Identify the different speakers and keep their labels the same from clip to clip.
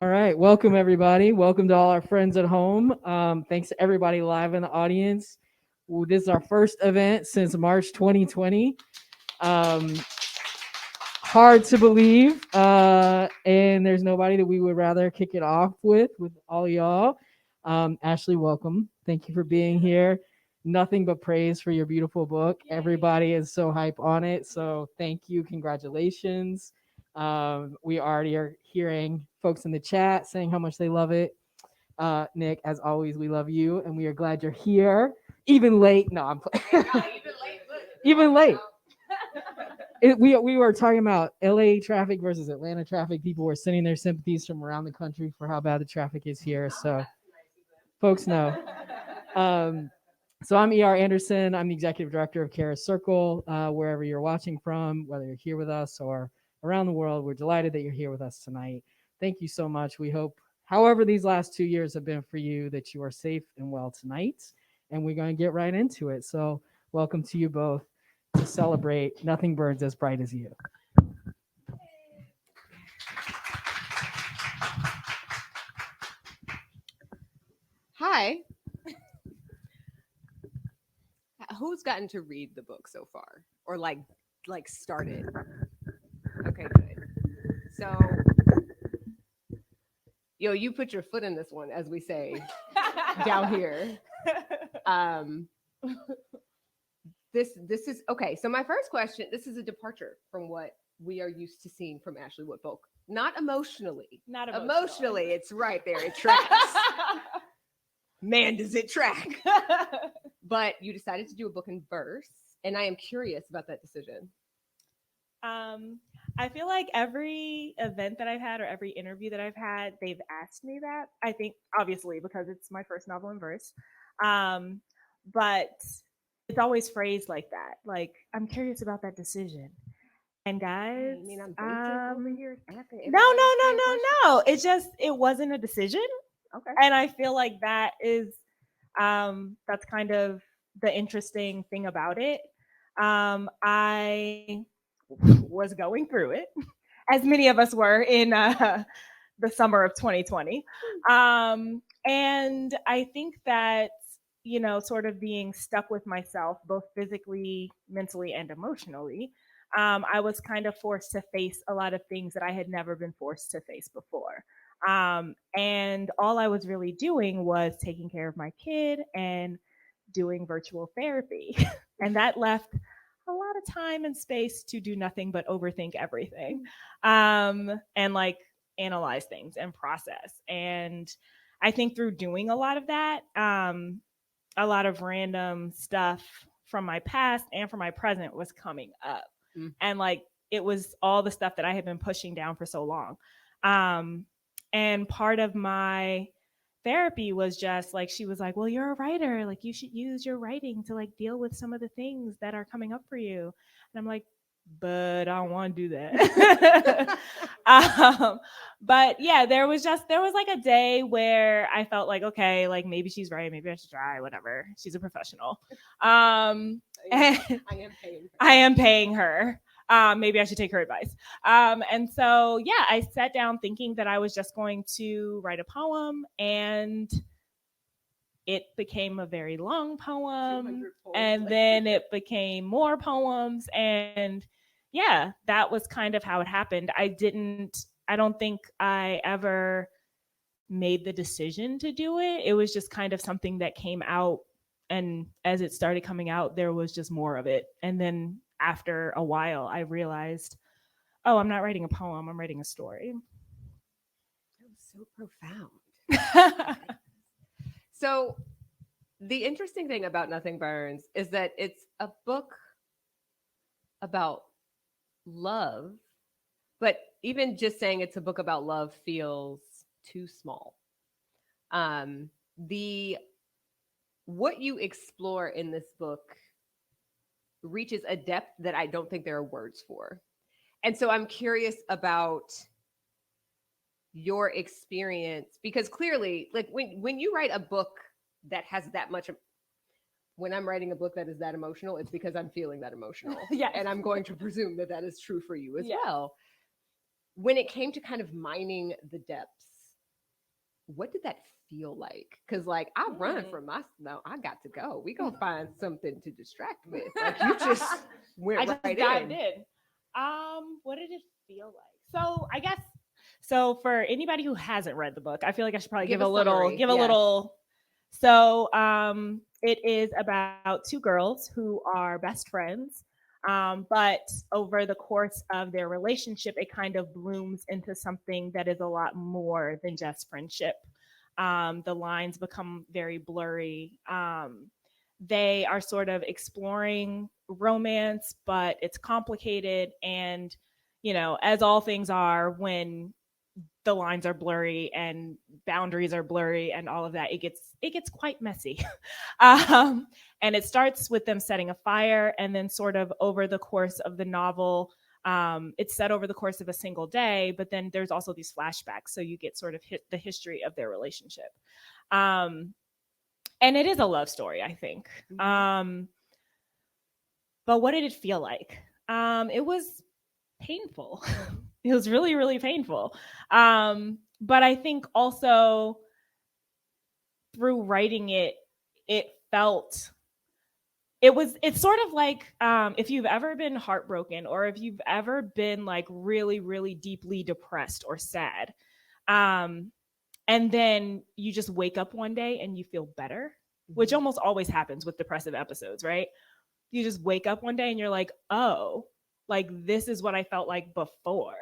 Speaker 1: All right, welcome everybody. Welcome to all our friends at home. Thanks to everybody live in the audience. Well, this is our first event since March 2020. Um, Hard to believe, and there's nobody that we would rather kick it off with all y'all. Ashley, welcome. Thank you for being here. Nothing but praise for your beautiful book. Everybody is so hype on it. So thank you. Congratulations. We already are hearing folks in the chat saying how much they love it. Nic, as always, we love you and we are glad you're here. Even late. No, I'm playing. Even late. We were talking about LA traffic versus Atlanta traffic. People were sending their sympathies from around the country for how bad the traffic is here. So folks know. Um, so I'm ER Anderson. I'm the executive director of Charis Circle. Wherever you're watching from, whether you're here with us or around the world, we're delighted that you're here with us tonight. Thank you so much. We hope, however, these last 2 years have been for you, that you are safe and well tonight. And we're going to get right into it. So, welcome to you both to celebrate Nothing Burns as Bright as You.
Speaker 2: Hi. Who's gotten to read the book so far, or like started? Okay, good. So, you put your foot in this one, as we say down here. This is okay. So my first question. This is a departure from what we are used to seeing from Ashley Woodfolk. Not emotionally.
Speaker 3: Not
Speaker 2: Emotionally, it's right there. It tracks. Man, does it track. But you decided to do a book in verse, and I am curious about that decision.
Speaker 3: I feel like every event that I've had or every interview that I've had, they've asked me that. I think obviously because it's my first novel in verse. But it's always phrased like that. Like, I'm curious about that decision. And guys,
Speaker 2: I mean, I'm basic over here.
Speaker 3: no. It wasn't a decision.
Speaker 2: Okay.
Speaker 3: And I feel like that's kind of the interesting thing about it. I was going through it, as many of us were in the summer of 2020. And I think that, sort of being stuck with myself, both physically, mentally, and emotionally, I was kind of forced to face a lot of things that I had never been forced to face before. And all I was really doing was taking care of my kid and doing virtual therapy. And that left a lot of time and space to do nothing but overthink everything, and like analyze things and process. And I think through doing a lot of that, a lot of random stuff from my past and from my present was coming up. And like it was all the stuff that I had been pushing down for so long. And part of my therapy was just like, she was like, well, you're a writer, like you should use your writing to like deal with some of the things that are coming up for you. And I'm like, but I don't want to do that. But yeah, there was like a day where I felt like, okay, like maybe she's right, maybe I should try, whatever, she's a professional. And I am paying her. Maybe I should take her advice. And so, yeah, I sat down thinking that I was just going to write a poem, and it became a very long poem, and then it became more poems. And yeah, that was kind of how it happened. I don't think I ever made the decision to do it. It was just kind of something that came out. And as it started coming out, there was just more of it. And then after a while, I realized, oh, I'm not writing a poem, I'm writing a story.
Speaker 2: That was so profound. So the interesting thing about Nothing Burns is that it's a book about love, but even just saying it's a book about love feels too small. What you explore in this book reaches a depth that I don't think there are words for. And so I'm curious about your experience, because clearly, like when you write a book that has that much, when I'm writing a book that is that emotional, it's because I'm feeling that emotional.
Speaker 3: Yeah.
Speaker 2: And I'm going to presume that that is true for you as
Speaker 3: Yeah.
Speaker 2: well. When it came to kind of mining the depths what did that feel like? Because like I run from my no, I got to go. We gonna find something to distract with. Like you just went
Speaker 3: I just
Speaker 2: right
Speaker 3: dived
Speaker 2: in.
Speaker 3: in. What did it feel like? So I guess so for anybody who hasn't read the book, I feel like I should probably give a
Speaker 2: summary,
Speaker 3: little. So it is about two girls who are best friends. But over the course of their relationship, it kind of blooms into something that is a lot more than just friendship. The lines become very blurry. They are sort of exploring romance, but it's complicated. And, you know, as all things are, when the lines are blurry and boundaries are blurry and all of that, it gets quite messy. And it starts with them setting a fire, and then sort of over the course of the novel, it's set over the course of a single day, but then there's also these flashbacks, so you get sort of the history of their relationship. And it is a love story, I think. But what did it feel like? It was painful. It was really, really painful. But I think also through writing it, it's sort of like if you've ever been heartbroken, or if you've ever been like really, really deeply depressed or sad, and then you just wake up one day and you feel better, which almost always happens with depressive episodes, right? You just wake up one day and you're like, oh, like this is what I felt like before.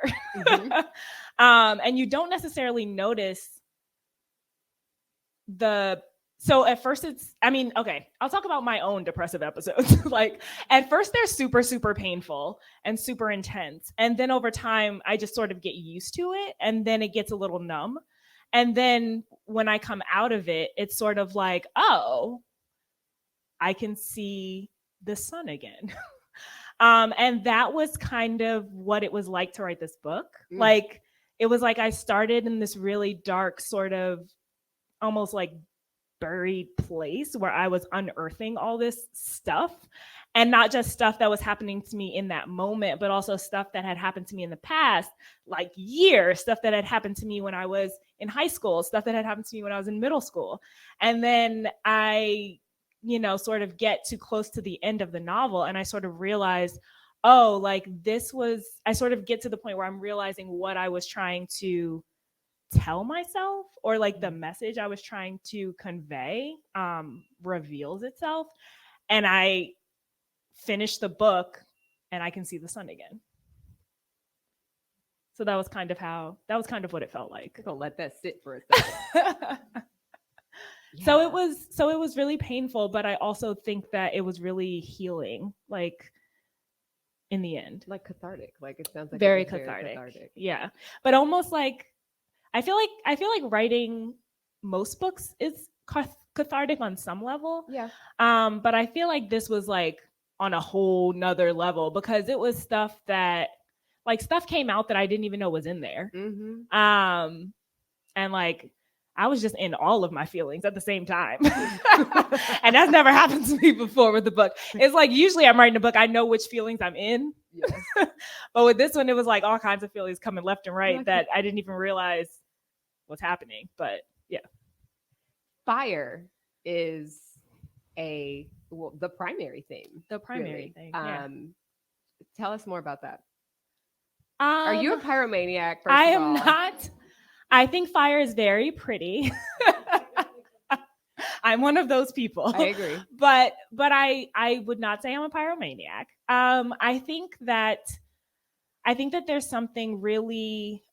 Speaker 3: And you don't necessarily notice so at first I'll talk about my own depressive episodes. Like at first they're super, super painful and super intense. And then over time, I just sort of get used to it. And then it gets a little numb. And then when I come out of it, it's sort of like, oh, I can see the sun again. And that was kind of what it was like to write this book. Like it was like I started in this really dark, sort of almost like buried place where I was unearthing all this stuff, and not just stuff that was happening to me in that moment, but also stuff that had happened to me in the past, like years, stuff that had happened to me when I was in high school, stuff that had happened to me when I was in middle school. And then I, sort of get too close to the end of the novel, and I sort of realize, oh, like I sort of get to the point where I'm realizing what I was trying to tell myself, or like the message I was trying to convey reveals itself. And I finish the book and I can see the sun again. So that was kind of what it felt like.
Speaker 2: I'm gonna let that sit for a second.
Speaker 3: So it was really painful, but I also think that it was really healing, like in the end.
Speaker 2: Like cathartic. Like it sounds like
Speaker 3: very cathartic. Yeah. But almost like I feel like writing most books is cathartic on some level.
Speaker 2: Yeah.
Speaker 3: But I feel like this was like on a whole nother level, because it was stuff came out that I didn't even know was in there. And like I was just in all of my feelings at the same time. And that's never happened to me before with the book. It's like usually I'm writing a book, I know which feelings I'm in. Yes. But with this one, it was like all kinds of feelings coming left and right that I didn't even realize was happening. But yeah.
Speaker 2: Fire is the primary theme.
Speaker 3: The primary thing. Yeah.
Speaker 2: Tell us more about that. Are you a pyromaniac?
Speaker 3: I am not. I think fire is very pretty. I'm one of those people.
Speaker 2: I agree.
Speaker 3: But I would not say I'm a pyromaniac. I think that there's something really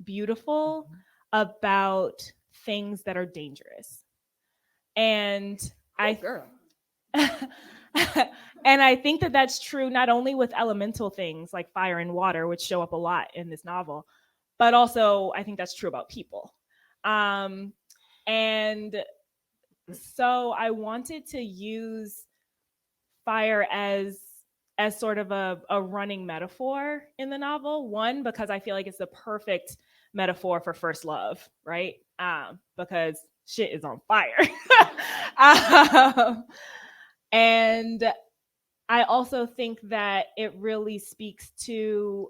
Speaker 3: beautiful about things that are dangerous. And
Speaker 2: girl.
Speaker 3: And I think that that's true not only with elemental things like fire and water, which show up a lot in this novel, but also I think that's true about people. And so I wanted to use fire as sort of a running metaphor in the novel. One, because I feel like it's the perfect metaphor for first love, right? Because shit is on fire. And I also think that it really speaks to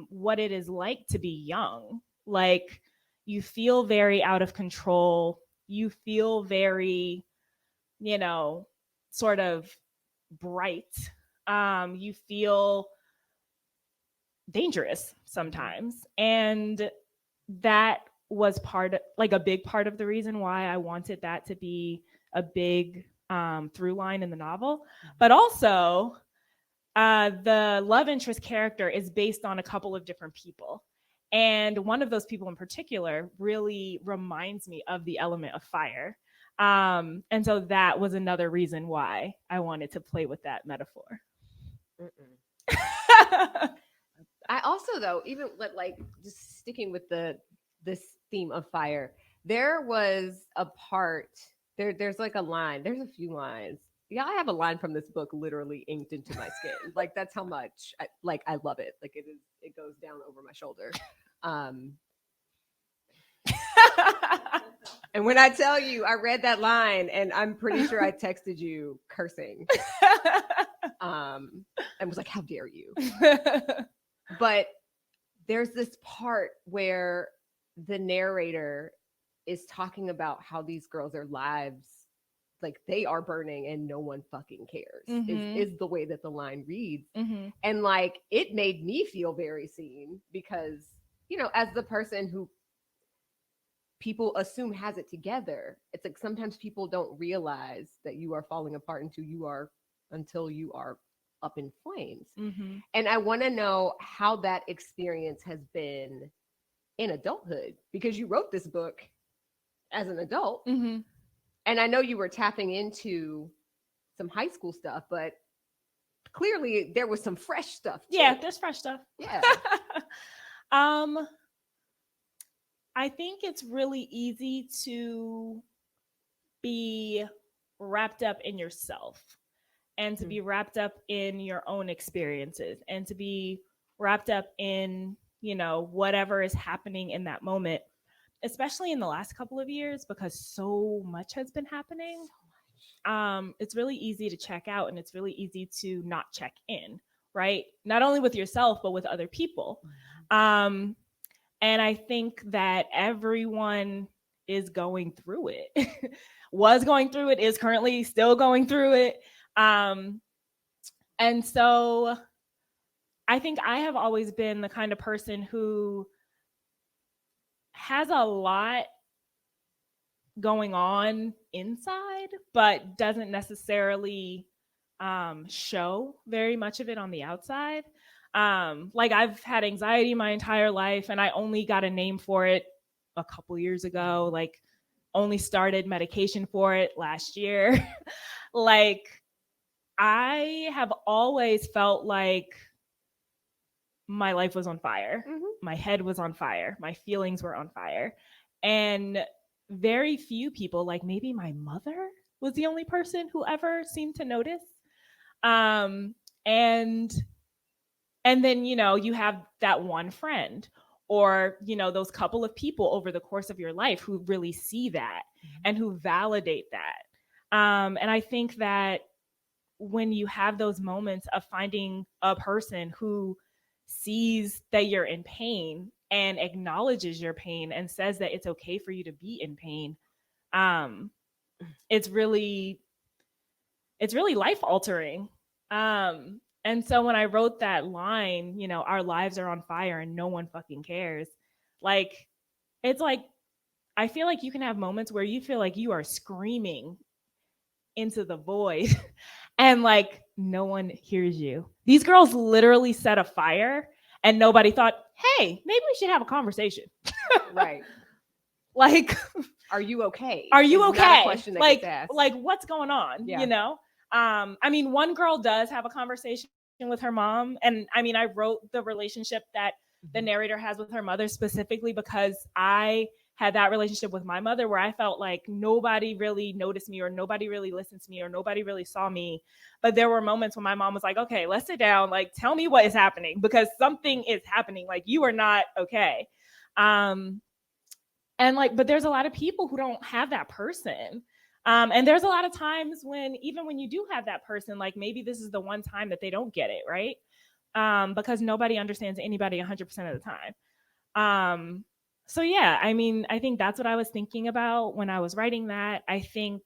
Speaker 3: what it is like to be young. Like, you feel very out of control. You feel very, sort of bright. You feel dangerous sometimes. And that was a big part of the reason why I wanted that to be a big through line in the novel. But also, the love interest character is based on a couple of different people. And one of those people in particular really reminds me of the element of fire. And so that was another reason why I wanted to play with that metaphor.
Speaker 2: I also, though, even like just sticking with this theme of fire, there was a part there's like a line, there's a few lines. Yeah, I have a line from this book literally inked into my skin. Like, that's how much I love it. Like, it goes down over my shoulder. And when I tell you, I read that line and I'm pretty sure I texted you cursing. And was like, how dare you? But there's this part where the narrator is talking about how these girls, their lives, like, they are burning and no one fucking cares, is the way that the line reads. And like, it made me feel very seen because, as the person who people assume has it together, it's like sometimes people don't realize that you are falling apart until you are up in flames. And I want to know how that experience has been in adulthood, because you wrote this book as an adult. And I know you were tapping into some high school stuff, but clearly there was some fresh stuff too.
Speaker 3: Yeah, there's fresh stuff.
Speaker 2: Yeah.
Speaker 3: I think it's really easy to be wrapped up in yourself and to be wrapped up in your own experiences and to be wrapped up in, whatever is happening in that moment, especially in the last couple of years, because so much has been happening. It's really easy to check out and it's really easy to not check in, right? Not only with yourself, but with other people. And I think that everyone is going through it, was going through it, is currently still going through it. And so I think I have always been the kind of person who has a lot going on inside, but doesn't necessarily show very much of it on the outside. Like, I've had anxiety my entire life and I only got a name for it a couple years ago, like only started medication for it last year. Like, I have always felt like my life was on fire. My head was on fire. My feelings were on fire. And very few people, like maybe my mother was the only person who ever seemed to notice. And then, you have that one friend or, those couple of people over the course of your life who really see that and who validate that. And I think that when you have those moments of finding a person who sees that you're in pain and acknowledges your pain and says that it's okay for you to be in pain, it's really life altering. And so when I wrote that line, our lives are on fire and no one fucking cares, like, it's like, I feel like you can have moments where you feel like you are screaming into the void and like no one hears you. These girls literally set a fire and nobody thought, hey, maybe we should have a conversation.
Speaker 2: Right.
Speaker 3: Like,
Speaker 2: are you okay?
Speaker 3: Are you okay?
Speaker 2: Not a question that
Speaker 3: like,
Speaker 2: gets asked.
Speaker 3: Like, what's going on?
Speaker 2: Yeah.
Speaker 3: I mean, one girl does have a conversation with her mom. And I mean, I wrote the relationship that the narrator has with her mother specifically because I had that relationship with my mother where I felt like nobody really noticed me or nobody really listened to me or nobody really saw me. But there were moments when my mom was like, okay, let's sit down. Like, tell me what is happening because something is happening. Like, you are not okay. And like, but there's a lot of people who don't have that person. And there's a lot of times when, even when you do have that person, like maybe this is the one time that they don't get it, right? Because nobody understands anybody 100% of the time. So yeah, I mean, I think that's what I was thinking about when I was writing that. I think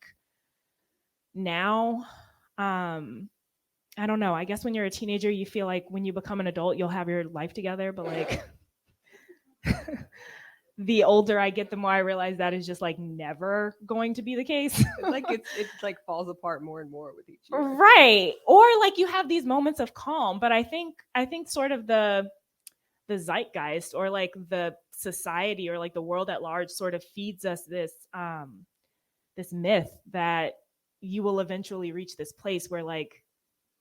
Speaker 3: now, I don't know. I guess when you're a teenager, you feel like when you become an adult, you'll have your life together. But like the older I get, the more I realize that is just like never going to be the case.
Speaker 2: Like it's like falls apart more and more with each year.
Speaker 3: Right. Or like you have these moments of calm. But I think sort of the zeitgeist or like the society or like the world at large sort of feeds us this myth that you will eventually reach this place where like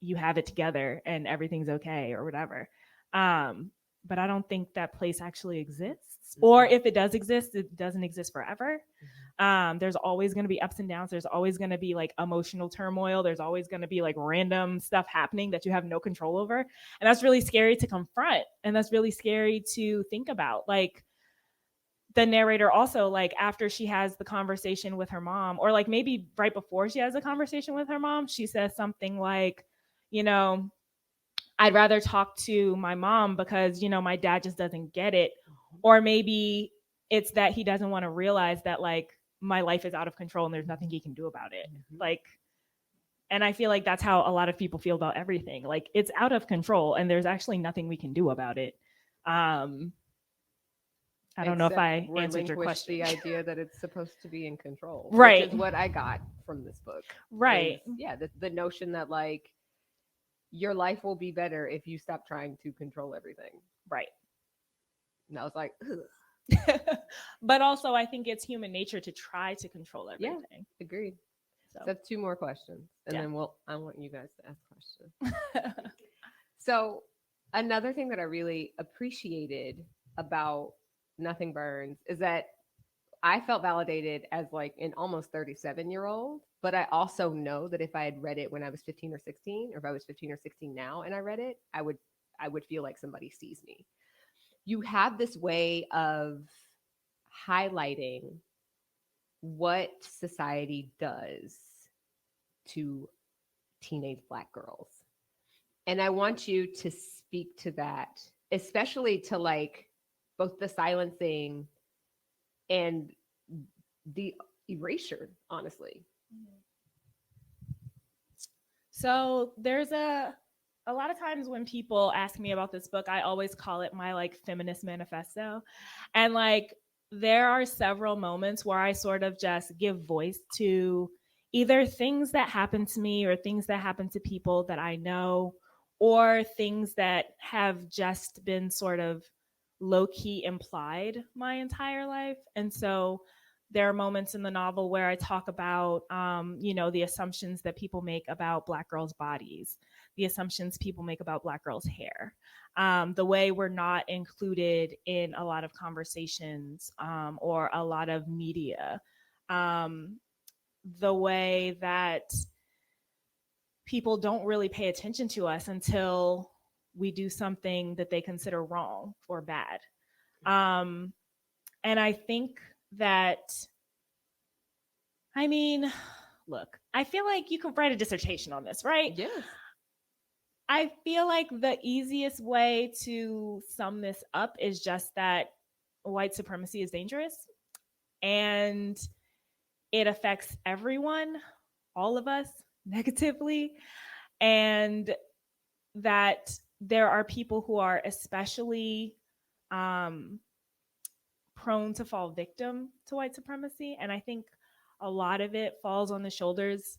Speaker 3: you have it together and everything's okay or whatever. But I don't think that place actually exists. Or if it does exist, it doesn't exist forever. There's always going to be ups and downs. There's always going to be like emotional turmoil. There's always going to be like random stuff happening that you have no control over. And that's really scary to confront. And that's really scary to think about. Like the narrator also, like after she has the conversation with her mom, or like maybe right before she has a conversation with her mom, she says something like, you know, I'd rather talk to my mom because, you know, my dad just doesn't get it. Or maybe it's that he doesn't want to realize that like my life is out of control and there's nothing he can do about it. Like, and I feel like that's how a lot of people feel about everything. Like it's out of control and there's actually nothing we can do about it. I don't know if I answered your question.
Speaker 2: The idea that it's supposed to be in control,
Speaker 3: right?
Speaker 2: Which is what I got from this book,
Speaker 3: right?
Speaker 2: Yeah, the notion that like your life will be better if you stop trying to control everything,
Speaker 3: right?
Speaker 2: And I was like,
Speaker 3: but also I think it's human nature to try to control everything.
Speaker 2: Yeah, agreed. So that's 2 more questions, and then I want you guys to ask questions. So another thing that I really appreciated about Nothing Burns is that I felt validated as like an almost 37-year-old, but I also know that if I had read it when I was 15 or 16, or if I was 15 or 16 now and I read it, I would feel like somebody sees me. You have this way of highlighting what society does to teenage Black girls. And I want you to speak to that, especially to like both the silencing and the erasure, honestly.
Speaker 3: So there's a lot of times when people ask me about this book, I always call it my like feminist manifesto. And like there are several moments where I sort of just give voice to either things that happen to me or things that happen to people that I know, or things that have just been sort of low-key implied my entire life. And so there are moments in the novel where I talk about, the assumptions that people make about Black girls' bodies, the assumptions people make about Black girls' hair, the way we're not included in a lot of conversations or a lot of media, the way that people don't really pay attention to us until we do something that they consider wrong or bad. And I think that, I mean, look, I feel like you could write a dissertation on this, right?
Speaker 2: Yes.
Speaker 3: I feel like the easiest way to sum this up is just that white supremacy is dangerous and it affects everyone, all of us, negatively, and that there are people who are especially prone to fall victim to white supremacy. And I think a lot of it falls on the shoulders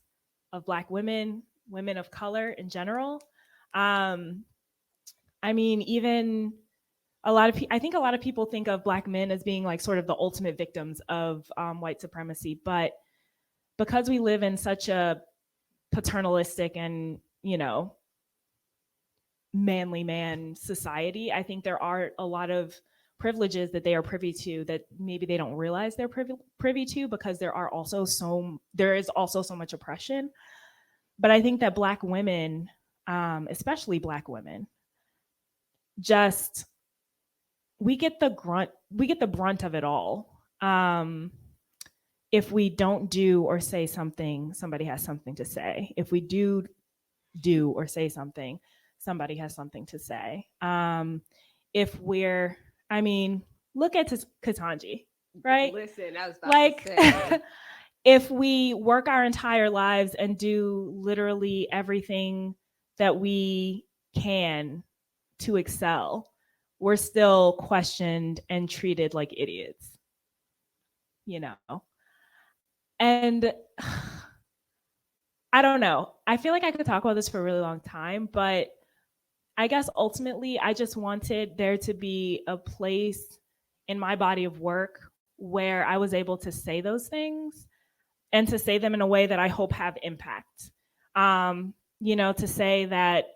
Speaker 3: of Black women, women of color in general. I mean, even I think a lot of people think of Black men as being like sort of the ultimate victims of white supremacy. But because we live in such a paternalistic and, manly man society, I think there are a lot of privileges that they are privy to that maybe they don't realize they're privy to, because there is also so much oppression. But I think that Black women, especially Black women, just we get the brunt of it all. If we don't do or say something, somebody has something to say. If we do or say something, somebody has something to say. If we're, look at Katanji, right?
Speaker 2: Listen, I was about
Speaker 3: Like,
Speaker 2: to say.
Speaker 3: if we work our entire lives and do literally everything that we can to excel, we're still questioned and treated like idiots, you know? And I don't know. I feel like I could talk about this for a really long time, but I guess ultimately I just wanted there to be a place in my body of work where I was able to say those things and to say them in a way that I hope have impact. To say that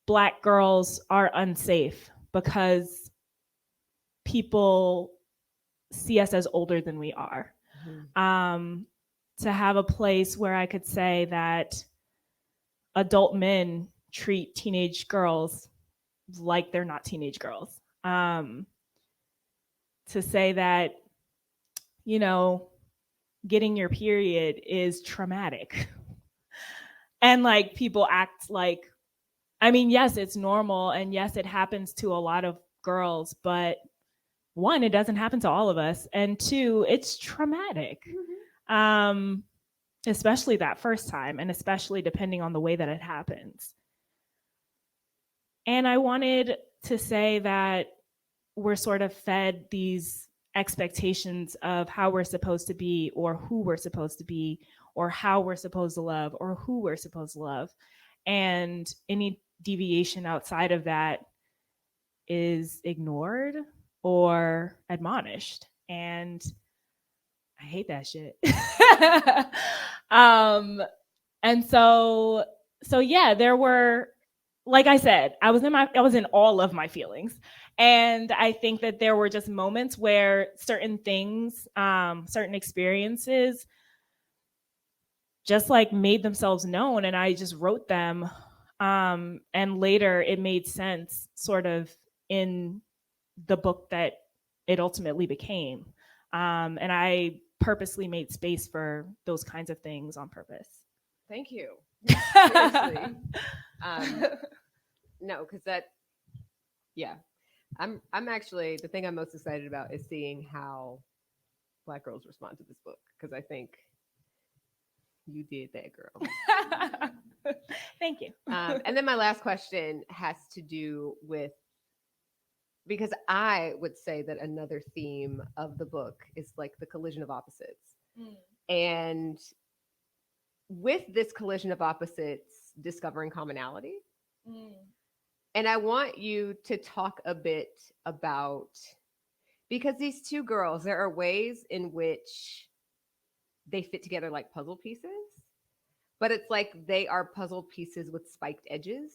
Speaker 3: Black girls are unsafe because people see us as older than we are. To have a place where I could say that adult men treat teenage girls like they're not teenage girls. To say that, getting your period is traumatic. And like people act like, yes, it's normal. And yes, it happens to a lot of girls, but one, it doesn't happen to all of us. And two, it's traumatic. Especially that first time, and especially depending on the way that it happens. And I wanted to say that we're sort of fed these expectations of how we're supposed to be, or who we're supposed to be, or how we're supposed to love, or who we're supposed to love. And any deviation outside of that is ignored or admonished. And I hate that shit. And so yeah, there were, like I said, I was in all of my feelings. And I think that there were just moments where certain things, certain experiences just like made themselves known, and I just wrote them. And later it made sense sort of in the book that it ultimately became. And I purposely made space for those kinds of things on purpose.
Speaker 2: Thank you. Seriously. No, because I'm actually, the thing I'm most excited about is seeing how Black girls respond to this book, because I think you did that, girl.
Speaker 3: Thank you.
Speaker 2: And then my last question has to do with, because I would say that another theme of the book is like the collision of opposites. And with this collision of opposites, discovering commonality. And I want you to talk a bit about, because these two girls, there are ways in which they fit together like puzzle pieces, but it's like they are puzzle pieces with spiked edges.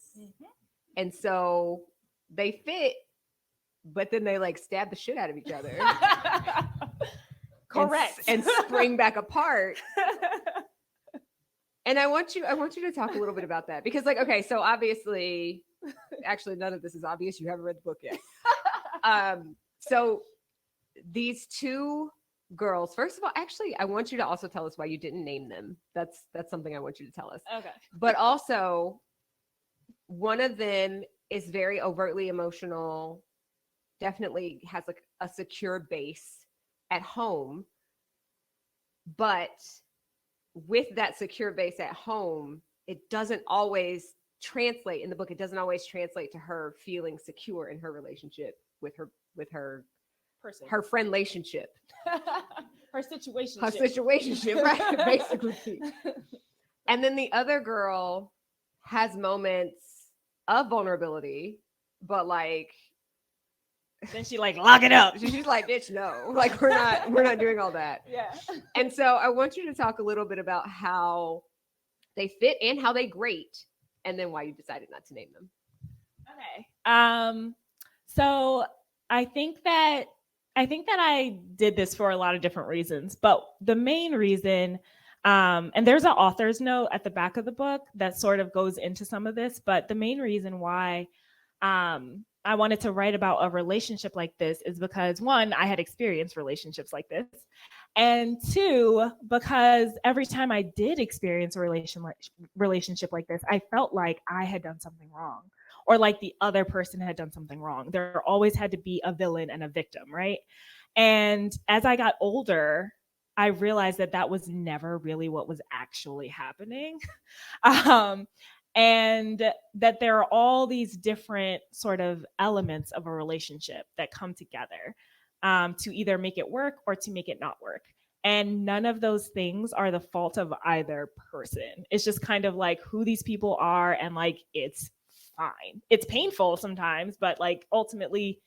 Speaker 2: And so they fit, but then they like stab the shit out of each other.
Speaker 3: Correct.
Speaker 2: And spring back apart. And I want you to talk a little bit about that, because like, okay, so obviously, actually none of this is obvious. You haven't read the book yet. So these two girls, first of all, actually, I want you to also tell us why you didn't name them. That's something I want you to tell us.
Speaker 3: Okay.
Speaker 2: But also, one of them is very overtly emotional, definitely has like a secure base at home, but with that secure base at home, it doesn't always translate in the book. It doesn't always translate to her feeling secure in her relationship with her
Speaker 3: person,
Speaker 2: her friend relationship,
Speaker 3: her situation,
Speaker 2: right? Basically. And then the other girl has moments of vulnerability, but like,
Speaker 3: then she like lock it up.
Speaker 2: She's like, bitch, no, like we're not doing all that.
Speaker 3: Yeah.
Speaker 2: And so I want you to talk a little bit about how they fit and how they grate, and then why you decided not to name them.
Speaker 3: Okay. So I think that I did this for a lot of different reasons, but the main reason, and there's an author's note at the back of the book that sort of goes into some of this, but the main reason why I wanted to write about a relationship like this is because, one, I had experienced relationships like this, and two, because every time I did experience a relationship like this, I felt like I had done something wrong, or like the other person had done something wrong. There always had to be a villain and a victim, right? And as I got older, I realized that that was never really what was actually happening. And that there are all these different sort of elements of a relationship that come together to either make it work or to make it not work. And none of those things are the fault of either person. It's just kind of like who these people are, and like it's fine. It's painful sometimes, but like ultimately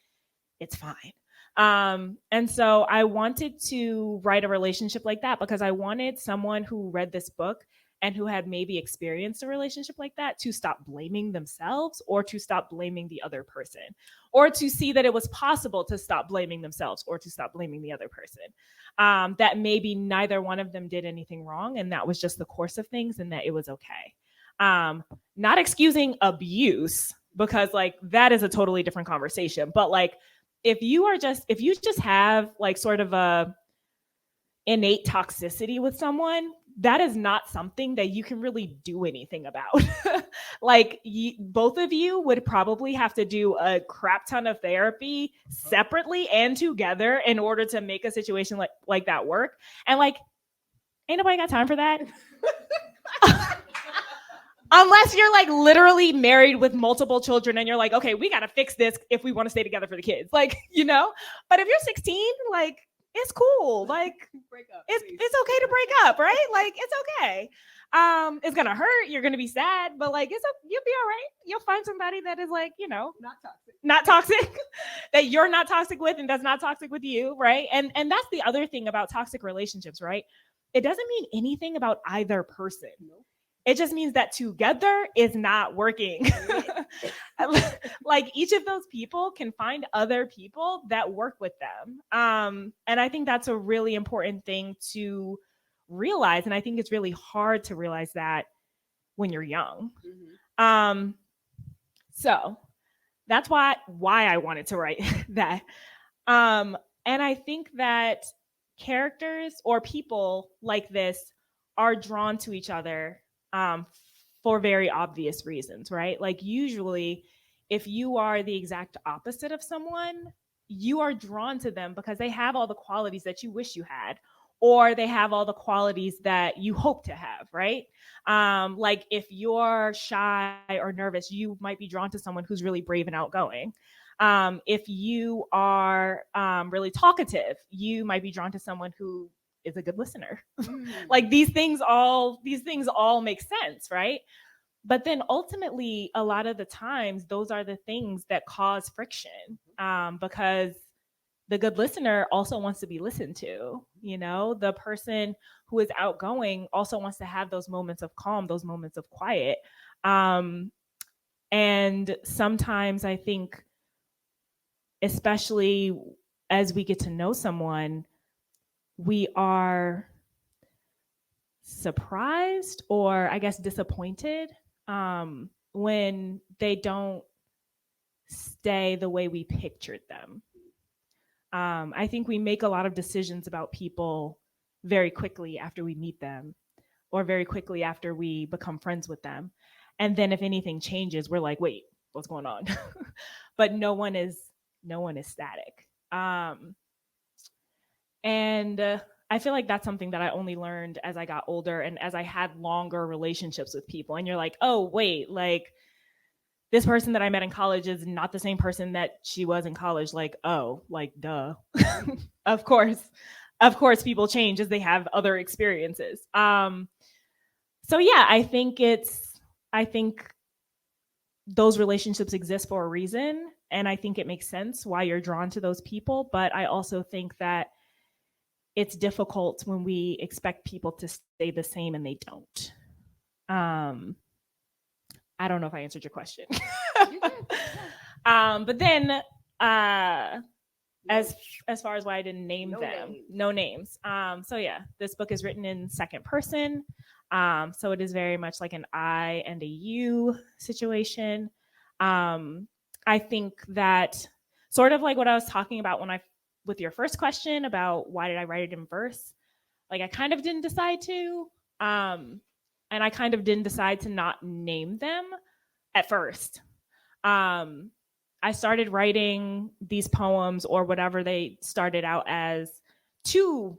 Speaker 3: it's fine. And so I wanted to write a relationship like that because I wanted someone who read this book and who had maybe experienced a relationship like that to stop blaming themselves or to stop blaming the other person, or to see that it was possible to stop blaming themselves or to stop blaming the other person. That maybe neither one of them did anything wrong, and that was just the course of things, and that it was okay. Not excusing abuse, because like that is a totally different conversation. But like if you just have like sort of a innate toxicity with someone, that is not something that you can really do anything about. Like both of you would probably have to do a crap ton of therapy separately and together in order to make a situation like that work. And like, ain't nobody got time for that. Unless you're like literally married with multiple children and you're like, okay, we got to fix this if we want to stay together for the kids. Like, you know, but if you're 16, like it's cool. Like
Speaker 2: Break up,
Speaker 3: it's
Speaker 2: please.
Speaker 3: okay to break up, right? Like it's okay. It's gonna hurt. You're gonna be sad, but like you'll be all right. You'll find somebody that is like, you know, not toxic, that you're not toxic with, and that's not toxic with you, right? And that's the other thing about toxic relationships, right? It doesn't mean anything about either person.
Speaker 2: Nope.
Speaker 3: It just means that together is not working. Like each of those people can find other people that work with them. And I think that's a really important thing to realize. And I think it's really hard to realize that when you're young. Mm-hmm. So that's why I wanted to write that. And I think that characters or people like this are drawn to each other for very obvious reasons, right? Like usually if you are the exact opposite of someone, you are drawn to them because they have all the qualities that you wish you had, or they have all the qualities that you hope to have, right? Like if you're shy or nervous, you might be drawn to someone who's really brave and outgoing. If you are really talkative, you might be drawn to someone who is a good listener. Like these things all make sense, right? But then ultimately, a lot of the times, those are the things that cause friction, because the good listener also wants to be listened to. You know, the person who is outgoing also wants to have those moments of calm, those moments of quiet. And sometimes I think, especially as we get to know someone, we are surprised, or I guess disappointed, when they don't stay the way we pictured them. I think we make a lot of decisions about people very quickly after we meet them, or very quickly after we become friends with them. And then if anything changes, we're like, wait, what's going on? But no one is static. And I feel like that's something that I only learned as I got older and as I had longer relationships with people. And you're like, oh, wait, like this person that I met in college is not the same person that she was in college. Like, oh, like, duh. Of course, people change as they have other experiences. So yeah, I think those relationships exist for a reason. And I think it makes sense why you're drawn to those people. But I also think that it's difficult when we expect people to stay the same and they don't. I don't know if I answered your question. But then as far as why I didn't name them, no names. So yeah, this book is written in second person. So it is very much like an I and a you situation. I think that sort of like what I was talking about with your first question about why did I write it in verse? Like I kind of didn't decide to, and I kind of didn't decide to not name them at first. I started writing these poems or whatever they started out as to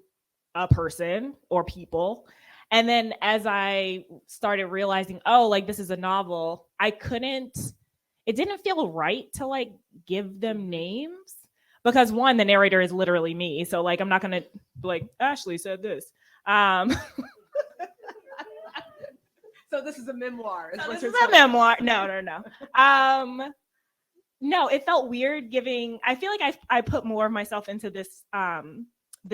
Speaker 3: a person or people. And then as I started realizing, oh, like this is a novel, it didn't feel right to like give them names because one, the narrator is literally me. So like, I'm not going to like, Ashley said this.
Speaker 2: So this is a memoir.
Speaker 3: This is a memoir. No. No, it felt weird giving. I feel like I put more of myself into this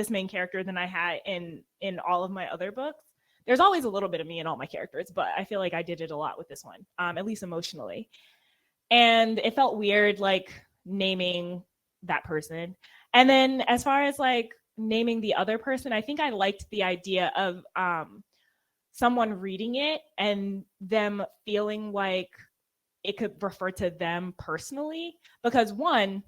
Speaker 3: main character than I had in all of my other books. There's always a little bit of me in all my characters, but I feel like I did it a lot with this one, at least emotionally. And it felt weird, like naming that person. And then as far as like naming the other person, I think I liked the idea of someone reading it and them feeling like it could refer to them personally. Because one,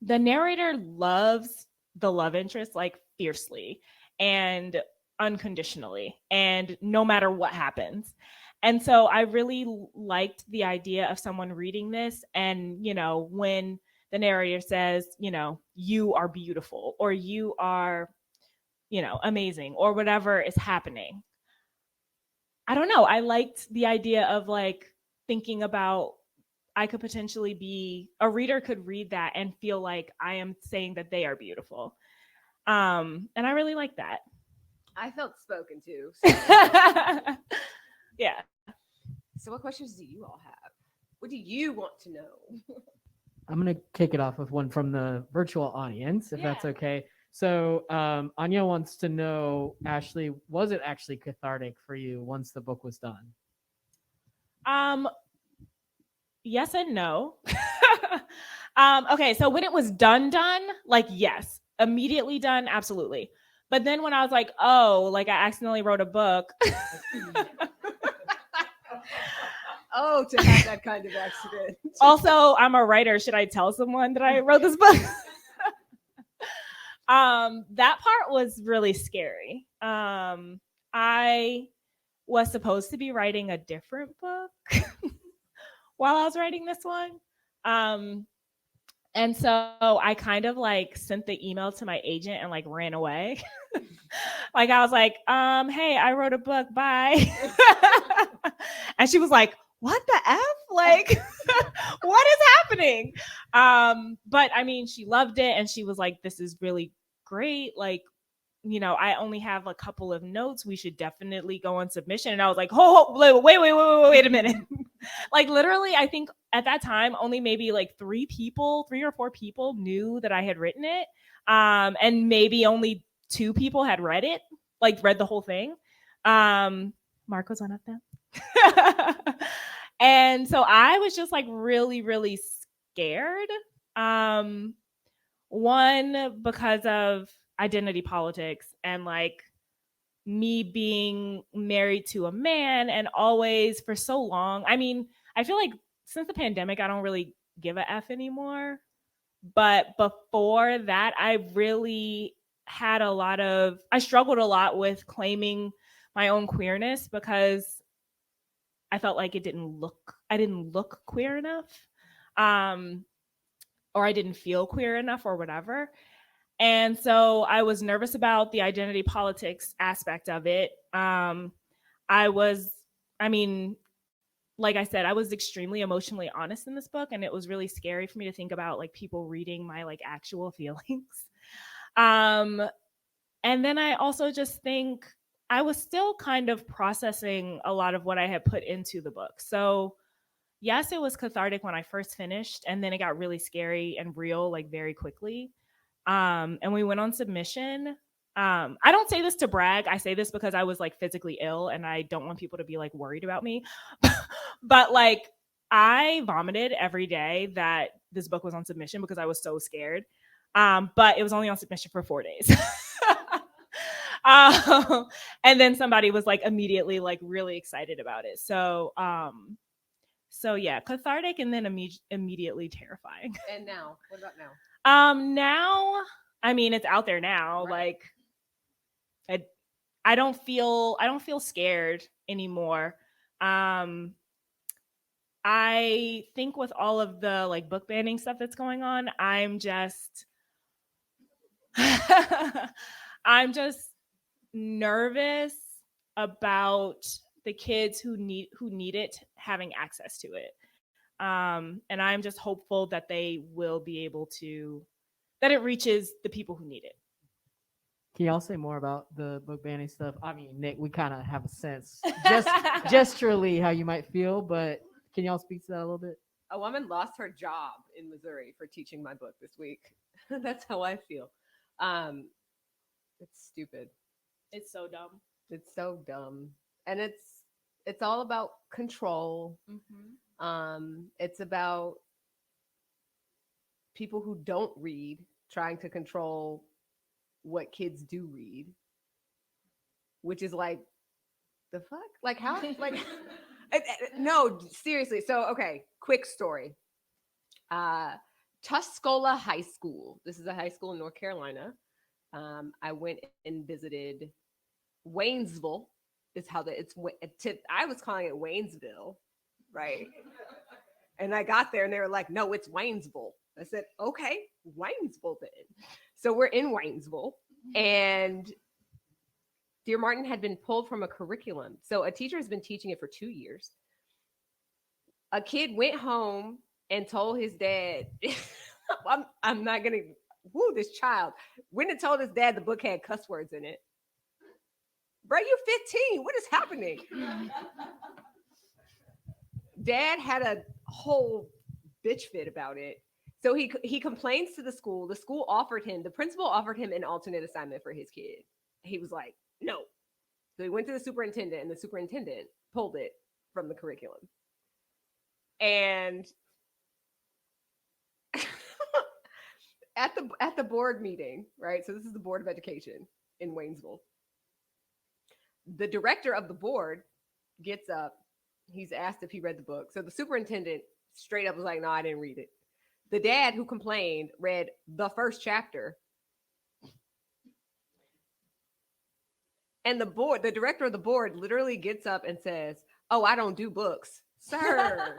Speaker 3: the narrator loves the love interest like fiercely and unconditionally and no matter what happens. And so I really liked the idea of someone reading this and, you know, when the narrator says, you know, you are beautiful or you are, you know, amazing or whatever is happening. I don't know. I liked the idea of like thinking about I could potentially be a reader could read that and feel like I am saying that they are beautiful. And I really like that.
Speaker 2: I felt spoken to. So.
Speaker 3: Yeah.
Speaker 2: So what questions do you all have? What do you want to know?
Speaker 1: I'm going to kick it off with one from the virtual audience, if that's okay. So Anya wants to know, Ashley, was it actually cathartic for you once the book was done?
Speaker 3: Yes and no. Okay, so when it was done, like yes, immediately done, absolutely. But then when I was like, oh, like I accidentally wrote a book.
Speaker 2: Oh, to have that kind of accident.
Speaker 3: Also, I'm a writer. Should I tell someone that I wrote this book? That part was really scary. I was supposed to be writing a different book while I was writing this one. And so I kind of like sent the email to my agent and like ran away. Like I was like, hey, I wrote a book, bye. And she was like, what the F? Like, what is happening? But I mean, she loved it and she was like, this is really great. Like, you know, I only have a couple of notes. We should definitely go on submission. And I was like, wait a minute. Like literally, I think at that time, only maybe like 3 or 4 people knew that I had written it. And maybe only 2 people had read it, like read the whole thing. Mark was one of them. And so I was just like really, really scared. One, because of identity politics and like me being married to a man and always for so long. I mean, I feel like since the pandemic, I don't really give a F anymore. But before that, I really I struggled a lot with claiming my own queerness because I felt like I didn't look queer enough. Or I didn't feel queer enough or whatever. And so I was nervous about the identity politics aspect of it. Like I said, I was extremely emotionally honest in this book, and it was really scary for me to think about like people reading my like actual feelings. And then I also just think I was still kind of processing a lot of what I had put into the book. So yes, it was cathartic when I first finished, and then it got really scary and real like very quickly. And we went on submission. I don't say this to brag. I say this because I was like physically ill and I don't want people to be like worried about me. But like I vomited every day that this book was on submission because I was so scared. But it was only on submission for 4 days. And then somebody was like immediately like really excited about it. So yeah, cathartic and then immediately terrifying.
Speaker 2: And now, what about now?
Speaker 3: Now, I mean, it's out there now. Right. Like, I don't feel scared anymore. I think with all of the like book banning stuff that's going on, I'm just I'm just nervous about the kids who need it having access to it. And I'm just hopeful that they will be able to, that it reaches the people who need it.
Speaker 1: Can y'all say more about the book banning stuff? I mean, Nick, we kind of have a sense, just gesturally, how you might feel, but can y'all speak to that a little bit?
Speaker 2: A woman lost her job in Missouri for teaching my book this week. That's how I feel. It's stupid.
Speaker 3: It's so dumb.
Speaker 2: It's so dumb, and it's all about control. It's about people who don't read trying to control what kids do read, which is like the fuck, like how, like no, seriously. So okay, quick story. Tuscola High School. This is a high school in North Carolina. I went and visited Waynesville. Is how I was calling it Waynesville, right? And I got there and they were like, "No, it's Waynesville." I said, "Okay, Waynesville then." So we're in Waynesville, and Dear Martin had been pulled from a curriculum. So a teacher has been teaching it for 2 years. A kid went home and told his dad, I'm not going to, this child went and told his dad the book had cuss words in it. Bro, you're 15. What is happening? Dad had a whole bitch fit about it. So he complains to the school. The principal offered him an alternate assignment for his kid. He was like, no. So he went to the superintendent, and the superintendent pulled it from the curriculum. And at the board meeting, right? So this is the Board of Education in Waynesville. The director of the board gets up. He's asked if he read the book. So the superintendent straight up was like, no, I didn't read it. The dad who complained read the first chapter. And the director of the board literally gets up and says, "Oh, I don't do books." Sir,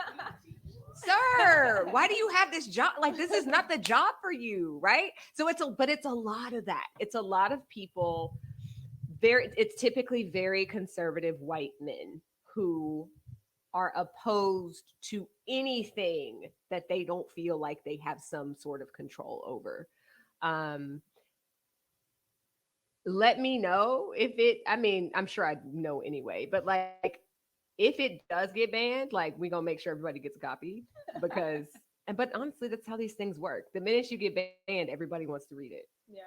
Speaker 2: sir, why do you have this job? Like, this is not the job for you, right? So it's a lot of that. It's a lot of people. It's typically very conservative white men who are opposed to anything that they don't feel like they have some sort of control over. Let me know if I'm sure I know anyway, but like if it does get banned, like we're gonna make sure everybody gets a copy because but honestly, that's how these things work. The minute you get banned, everybody wants to read it.
Speaker 3: Yeah.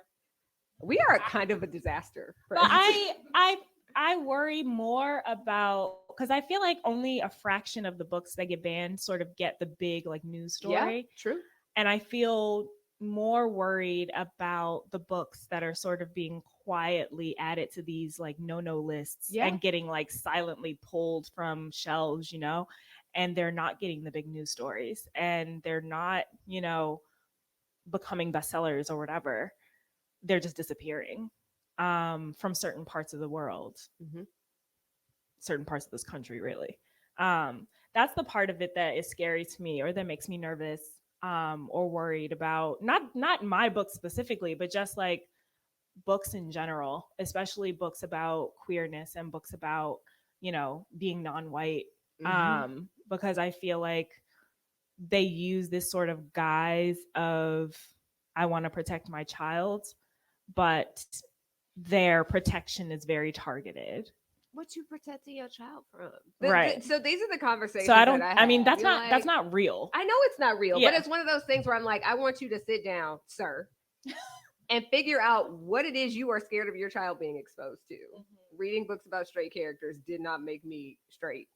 Speaker 2: We are kind of a disaster.
Speaker 3: But I worry more about, because I feel like only a fraction of the books that get banned sort of get the big like news story.
Speaker 2: Yeah, true.
Speaker 3: And I feel more worried about the books that are sort of being quietly added to these like no lists and getting like silently pulled from shelves, and they're not getting the big news stories and they're not, becoming bestsellers or whatever. They're just disappearing from certain parts of the world, certain parts of this country, really. That's the part of it that is scary to me or that makes me nervous or worried about not my book specifically, but just like books in general, especially books about queerness and books about, being non-white, because I feel like they use this sort of guise of, I want to protect my child, but their protection is very targeted.
Speaker 2: What you protecting your child from?
Speaker 3: Right.
Speaker 2: So these are the conversations.
Speaker 3: So
Speaker 2: that's
Speaker 3: that's not real.
Speaker 2: I know it's not real, but it's one of those things where I'm like, I want you to sit down, sir, and figure out what it is you are scared of your child being exposed to. Reading books about straight characters did not make me straight.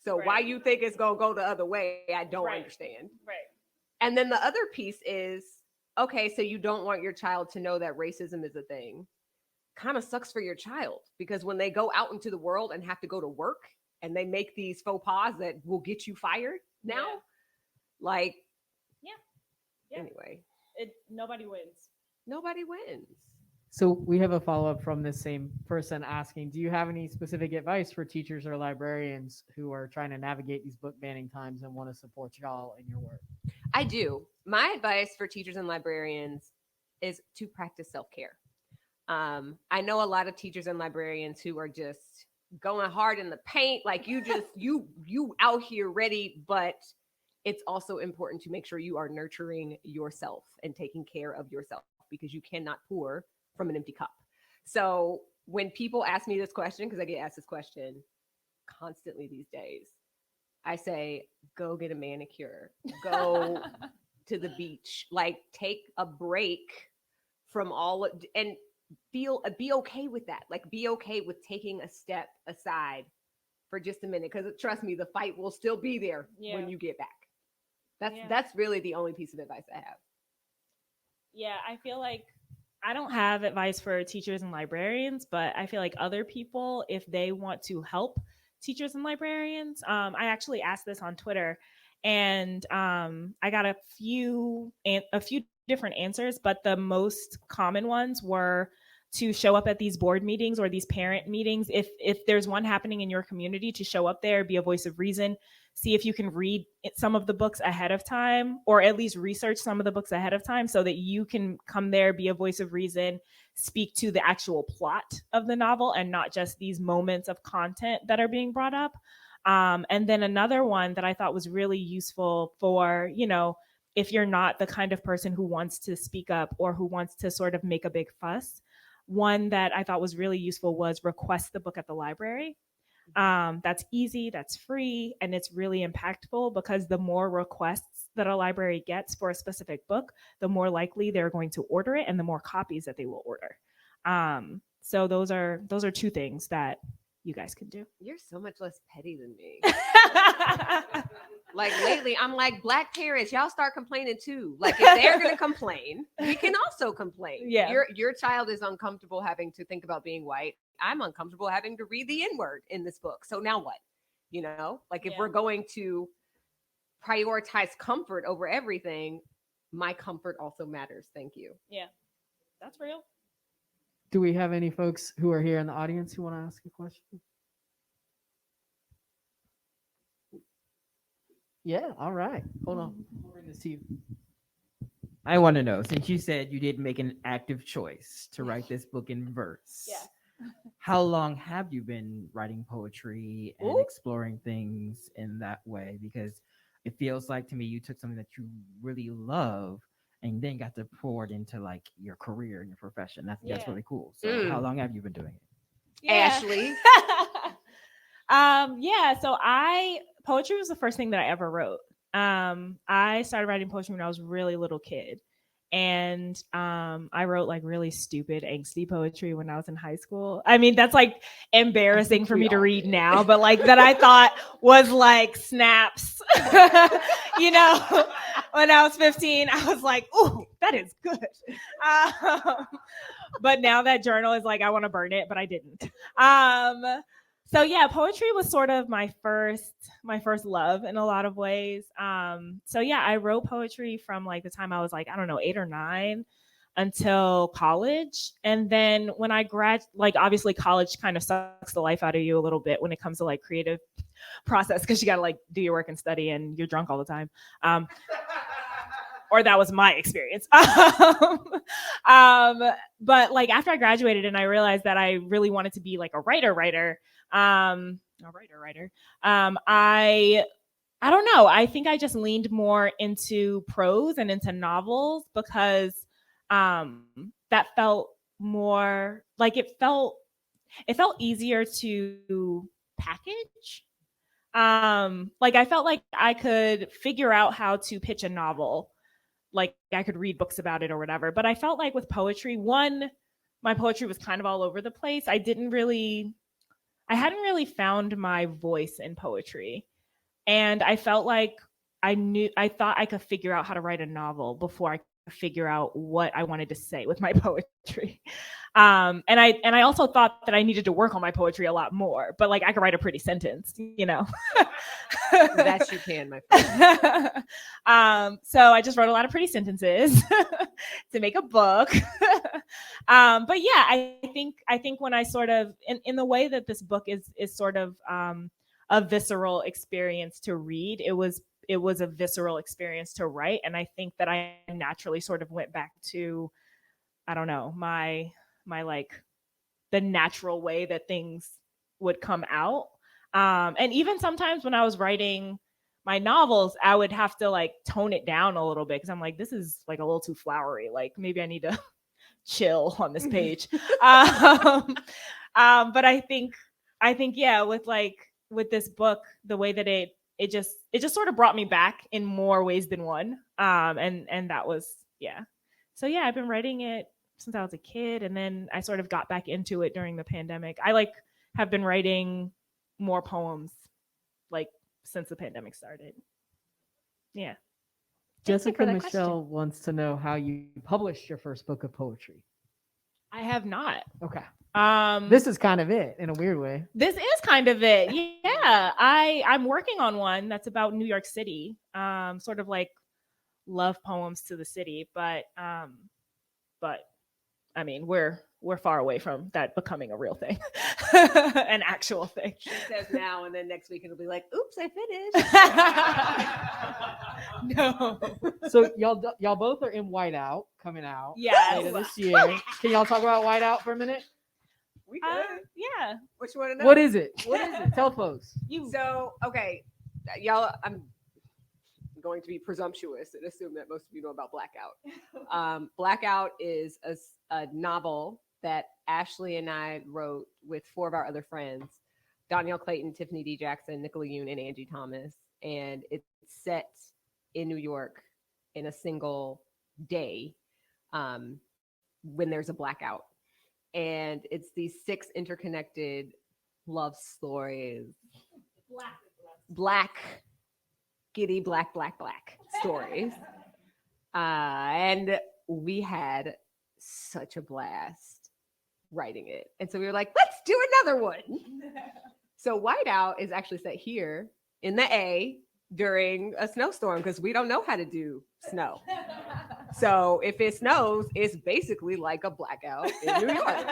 Speaker 2: So why you think it's going to go the other way, I don't understand.
Speaker 3: Right.
Speaker 2: And then the other piece is, okay, so you don't want your child to know that racism is a thing. Kind of sucks for your child because when they go out into the world and have to go to work and they make these faux pas that will get you fired now, anyway,
Speaker 3: nobody wins.
Speaker 2: Nobody wins.
Speaker 1: So we have a follow-up from this same person asking, do you have any specific advice for teachers or librarians who are trying to navigate these book banning times and want to support y'all in your work?
Speaker 2: I do. My advice for teachers and librarians is to practice self-care. I know a lot of teachers and librarians who are just going hard in the paint, like you out here ready, but it's also important to make sure you are nurturing yourself and taking care of yourself, because you cannot pour from an empty cup. So when people ask me this question, because I get asked this question constantly these days, I say, go get a manicure, go to the beach, like take a break from all of, and be okay with that. Like be okay with taking a step aside for just a minute, because trust me, the fight will still be there when you get back. That's really the only piece of advice I have.
Speaker 3: Yeah, I feel like I don't have advice for teachers and librarians, but I feel like other people, if they want to help teachers and librarians, I actually asked this on Twitter, and I got a few different answers, but the most common ones were to show up at these board meetings or these parent meetings. If there's one happening in your community, to show up there, be a voice of reason, see if you can read some of the books ahead of time, or at least research some of the books ahead of time so that you can come there, be a voice of reason, speak to the actual plot of the novel and not just these moments of content that are being brought up. And then another one that I thought was really useful for, if you're not the kind of person who wants to speak up or who wants to sort of make a big fuss, one that I thought was really useful was request the book at the library. That's easy, that's free, and it's really impactful, because the more requests that a library gets for a specific book, the more likely they're going to order it and the more copies that they will order. So those are two things that you guys can do.
Speaker 2: You're so much less petty than me. Like lately, I'm like, Black parents, y'all start complaining too. Like if they're gonna complain, we can also complain.
Speaker 3: Yeah.
Speaker 2: Your child is uncomfortable having to think about being white. I'm uncomfortable having to read the N-word in this book. So now what? Like if we're going to prioritize comfort over everything, my comfort also matters. Thank you.
Speaker 3: Yeah, that's real.
Speaker 1: Do we have any folks who are here in the audience who want to ask a question? Yeah, all right. Hold on. I'll bring this to you.
Speaker 4: I want to know, since you said you did make an active choice to write this book in verse.
Speaker 3: Yeah.
Speaker 4: How long have you been writing poetry and exploring things in that way? Because it feels like to me you took something that you really love and then got to pour it into like your career and your profession. That's really cool. So how long have you been doing it?
Speaker 3: Yeah.
Speaker 2: Ashley.
Speaker 3: So poetry was the first thing that I ever wrote. I started writing poetry when I was a really little kid. And I wrote like really stupid, angsty poetry when I was in high school. I mean, that's like embarrassing for me to read now, but like that I thought was like snaps. When I was 15, I was like, "Ooh, that is good." But now that journal is like, I want to burn it, but I didn't. So yeah, poetry was sort of my first love in a lot of ways. So yeah, I wrote poetry from like the time I was like, I don't know, 8 or 9 until college. And then when I obviously college kind of sucks the life out of you a little bit when it comes to like creative process, because you got to like do your work and study and you're drunk all the time. Or that was my experience. But like after I graduated and I realized that I really wanted to be like a writer. I don't know. I think I just leaned more into prose and into novels because that felt more like it felt easier to package. Like I felt like I could figure out how to pitch a novel. Like I could read books about it or whatever. But I felt like with poetry, my poetry was kind of all over the place. I hadn't really found my voice in poetry. And I felt like I thought I could figure out how to write a novel before I could figure out what I wanted to say with my poetry. And I also thought that I needed to work on my poetry a lot more, but like I could write a pretty sentence,
Speaker 2: That you can, my friend.
Speaker 3: So I just wrote a lot of pretty sentences to make a book. But yeah, I think when I sort of in the way that this book is sort of a visceral experience to read, it was a visceral experience to write, and I think that I naturally sort of went back to, I don't know, my like the natural way that things would come out. And even sometimes when I was writing my novels, I would have to like tone it down a little bit because I'm like, this is like a little too flowery. Like maybe I need to chill on this page. But I think yeah, with this book, the way that it just sort of brought me back in more ways than one. And that was, yeah. So yeah, I've been writing it since I was a kid, and then I sort of got back into it during the pandemic. I have been writing more poems since the pandemic started. Yeah.
Speaker 1: Jessica Michelle wants to know how you published your first book of poetry.
Speaker 3: I have not.
Speaker 1: Okay.
Speaker 3: This
Speaker 1: is kind of it in a weird way.
Speaker 3: This is kind of it. Yeah. I'm working on one that's about New York City. Sort of like love poems to the city, but I mean, we're far away from that becoming a real thing, an actual thing.
Speaker 2: She says now, and then next week it'll be like, "Oops, I finished."
Speaker 3: No.
Speaker 1: So y'all both are in Whiteout coming out later this year. Can y'all talk about Whiteout for a minute?
Speaker 2: We could.
Speaker 3: Yeah.
Speaker 2: What you want to know?
Speaker 1: What is it? Tell folks.
Speaker 2: So okay, y'all. I'm going to be presumptuous and assume that most of you know about Blackout. Blackout is a novel that Ashley and I wrote with 4 of our other friends, Danielle Clayton, Tiffany D. Jackson, Nicola Yoon, and Angie Thomas. And it's set in New York in a single day when there's a blackout. And it's these 6 interconnected love stories. Black stories. And we had such a blast writing it. And so we were like, let's do another one. So Whiteout is actually set here in the A during a snowstorm because we don't know how to do snow. So if it snows, it's basically like a blackout in New York.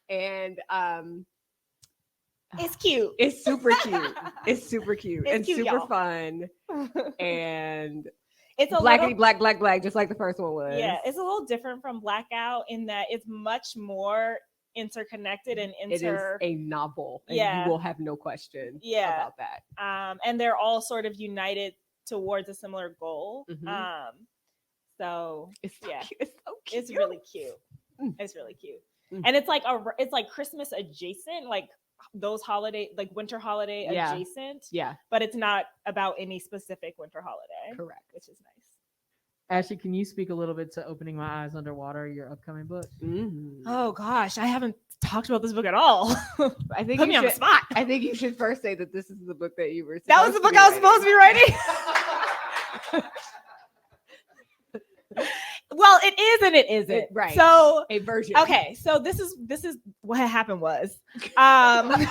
Speaker 2: And
Speaker 3: it's cute.
Speaker 2: It's super cute. It's super cute.
Speaker 3: It's
Speaker 2: and
Speaker 3: cute,
Speaker 2: super
Speaker 3: y'all.
Speaker 2: Fun. And
Speaker 3: it's a
Speaker 2: blackity
Speaker 3: little,
Speaker 2: black, just like the first one was.
Speaker 3: Yeah, it's a little different from Blackout in that it's much more interconnected and
Speaker 2: It is a novel. And
Speaker 3: Yeah.
Speaker 2: you will have no question about that.
Speaker 3: And they're all sort of united towards a similar goal.
Speaker 2: Mhm.
Speaker 3: So
Speaker 2: It's so
Speaker 3: yeah,
Speaker 2: cute. It's so cute.
Speaker 3: it's really cute. It's really cute.
Speaker 2: Mm.
Speaker 3: And it's like Christmas adjacent, like those holiday, like winter holiday
Speaker 2: Yeah.
Speaker 3: adjacent.
Speaker 2: Yeah,
Speaker 3: But it's not about any specific winter holiday.
Speaker 2: correct.
Speaker 3: Which is nice.
Speaker 1: Ashley, can you speak a little bit to Opening My Eyes Underwater, your upcoming book?
Speaker 2: Mm.
Speaker 3: Oh gosh, I haven't talked about this book at all.
Speaker 2: I think
Speaker 3: Put
Speaker 2: you
Speaker 3: me on the
Speaker 2: should,
Speaker 3: spot.
Speaker 2: I think you should first say that this is the book that you were.
Speaker 3: That was the book I was supposed to be writing. Well, it is and it isn't.
Speaker 2: Right.
Speaker 3: So
Speaker 2: a version.
Speaker 3: okay, so this is what happened was I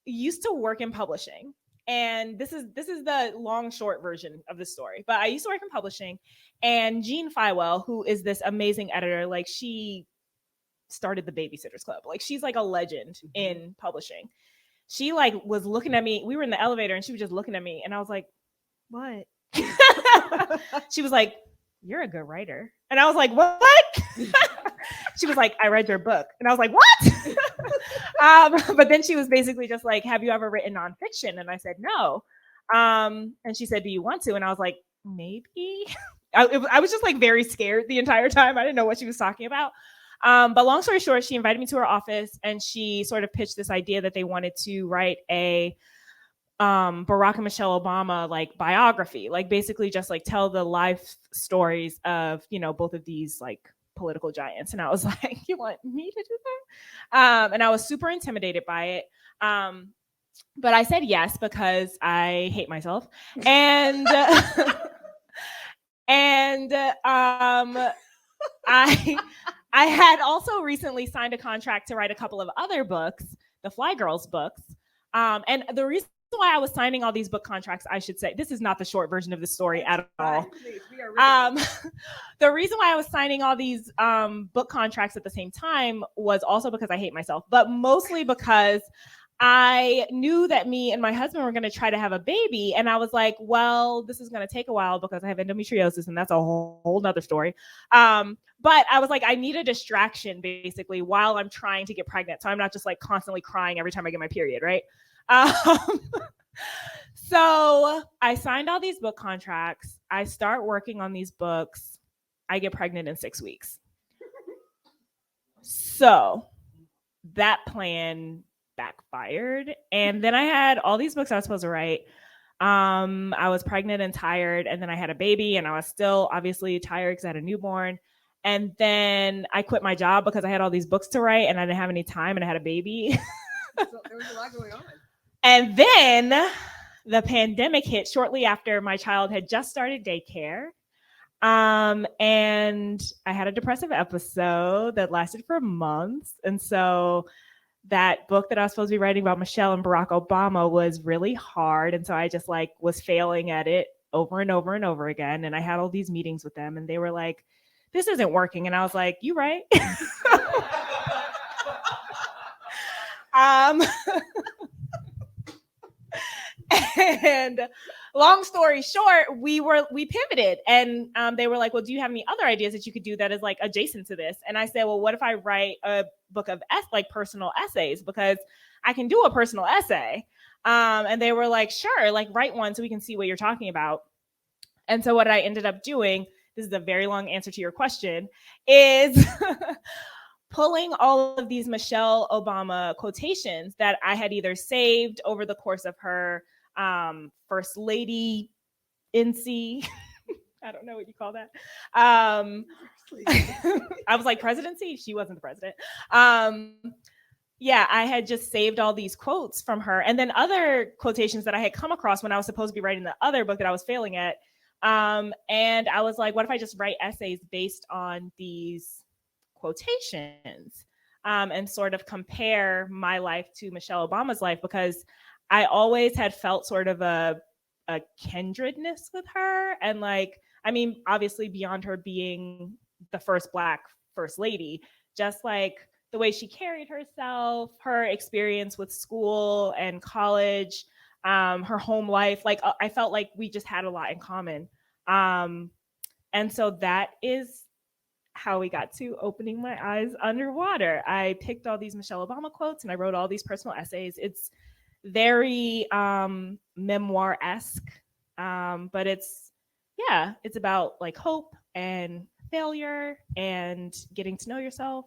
Speaker 3: used to work in publishing, and this is the long short version of the story, but I used to work in publishing, and Jean Fywell, who is this amazing editor, like she started the Babysitters Club, like she's like a legend in publishing. She like was looking at me, we were in the elevator and she was just looking at me and I was like, what? She was like, you're a good writer. And I was like, what? She was like, I read your book. And I was like, what? But then she was basically just like, have you ever written nonfiction? And I said, no. And she said, do you want to? And I was like, maybe. I was just like very scared the entire time. I didn't know what she was talking about. But long story short, she invited me to her office and she sort of pitched this idea that they wanted to write a Barack and Michelle Obama like biography, like basically just like tell the life stories of, you know, both of these like political giants. And I was like, you want me to do that? And I was super intimidated by it. But I said yes because I hate myself. And I had also recently signed a contract to write a couple of other books, the Fly Girls books. And the reason why I was signing all these book contracts, I should say, this is not the short version of the story at all. The reason why I was signing all these book contracts at the same time was also because I hate myself, but mostly because I knew that me and my husband were going to try to have a baby. And I was like, well, this is going to take a while because I have endometriosis, and that's a whole nother story. But I was like, I need a distraction basically while I'm trying to get pregnant. So I'm not just like constantly crying every time I get my period, right? So I signed all these book contracts. I start working on these books. I get pregnant in 6 weeks. So that plan backfired. And then I had all these books I was supposed to write. I was pregnant and tired, and then I had a baby, and I was still obviously tired because I had a newborn. And then I quit my job because I had all these books to write, and I didn't have any time, and I had a baby.
Speaker 2: So there was a lot going on.
Speaker 3: And then the pandemic hit shortly after my child had just started daycare. And I had a depressive episode that lasted for months. And so that book that I was supposed to be writing about Michelle and Barack Obama was really hard. And so I just like was failing at it over and over and over again. And I had all these meetings with them, and they were like, this isn't working. And I was like, you right. And long story short, we pivoted, and they were like, well, do you have any other ideas that you could do that is like adjacent to this? And I said, well, what if I write a book of like personal essays, because I can do a personal essay. And they were like, sure, like write one so we can see what you're talking about. And so what I ended up doing, this is a very long answer to your question, is pulling all of these Michelle Obama quotations that I had either saved over the course of her first lady NC. I don't know what you call that. I was like, presidency? She wasn't the president. Yeah, I had just saved all these quotes from her, and then other quotations that I had come across when I was supposed to be writing the other book that I was failing at. And I was like, what if I just write essays based on these quotations, and sort of compare my life to Michelle Obama's life, because I always had felt sort of a kindredness with her. And like, I mean, obviously beyond her being the first Black first lady, just like the way she carried herself, her experience with school and college, her home life, like I felt like we just had a lot in common. And so that is how we got to Opening My Eyes Underwater. I picked all these Michelle Obama quotes and I wrote all these personal essays. It's very memoir-esque, but it's about like hope and failure and getting to know yourself.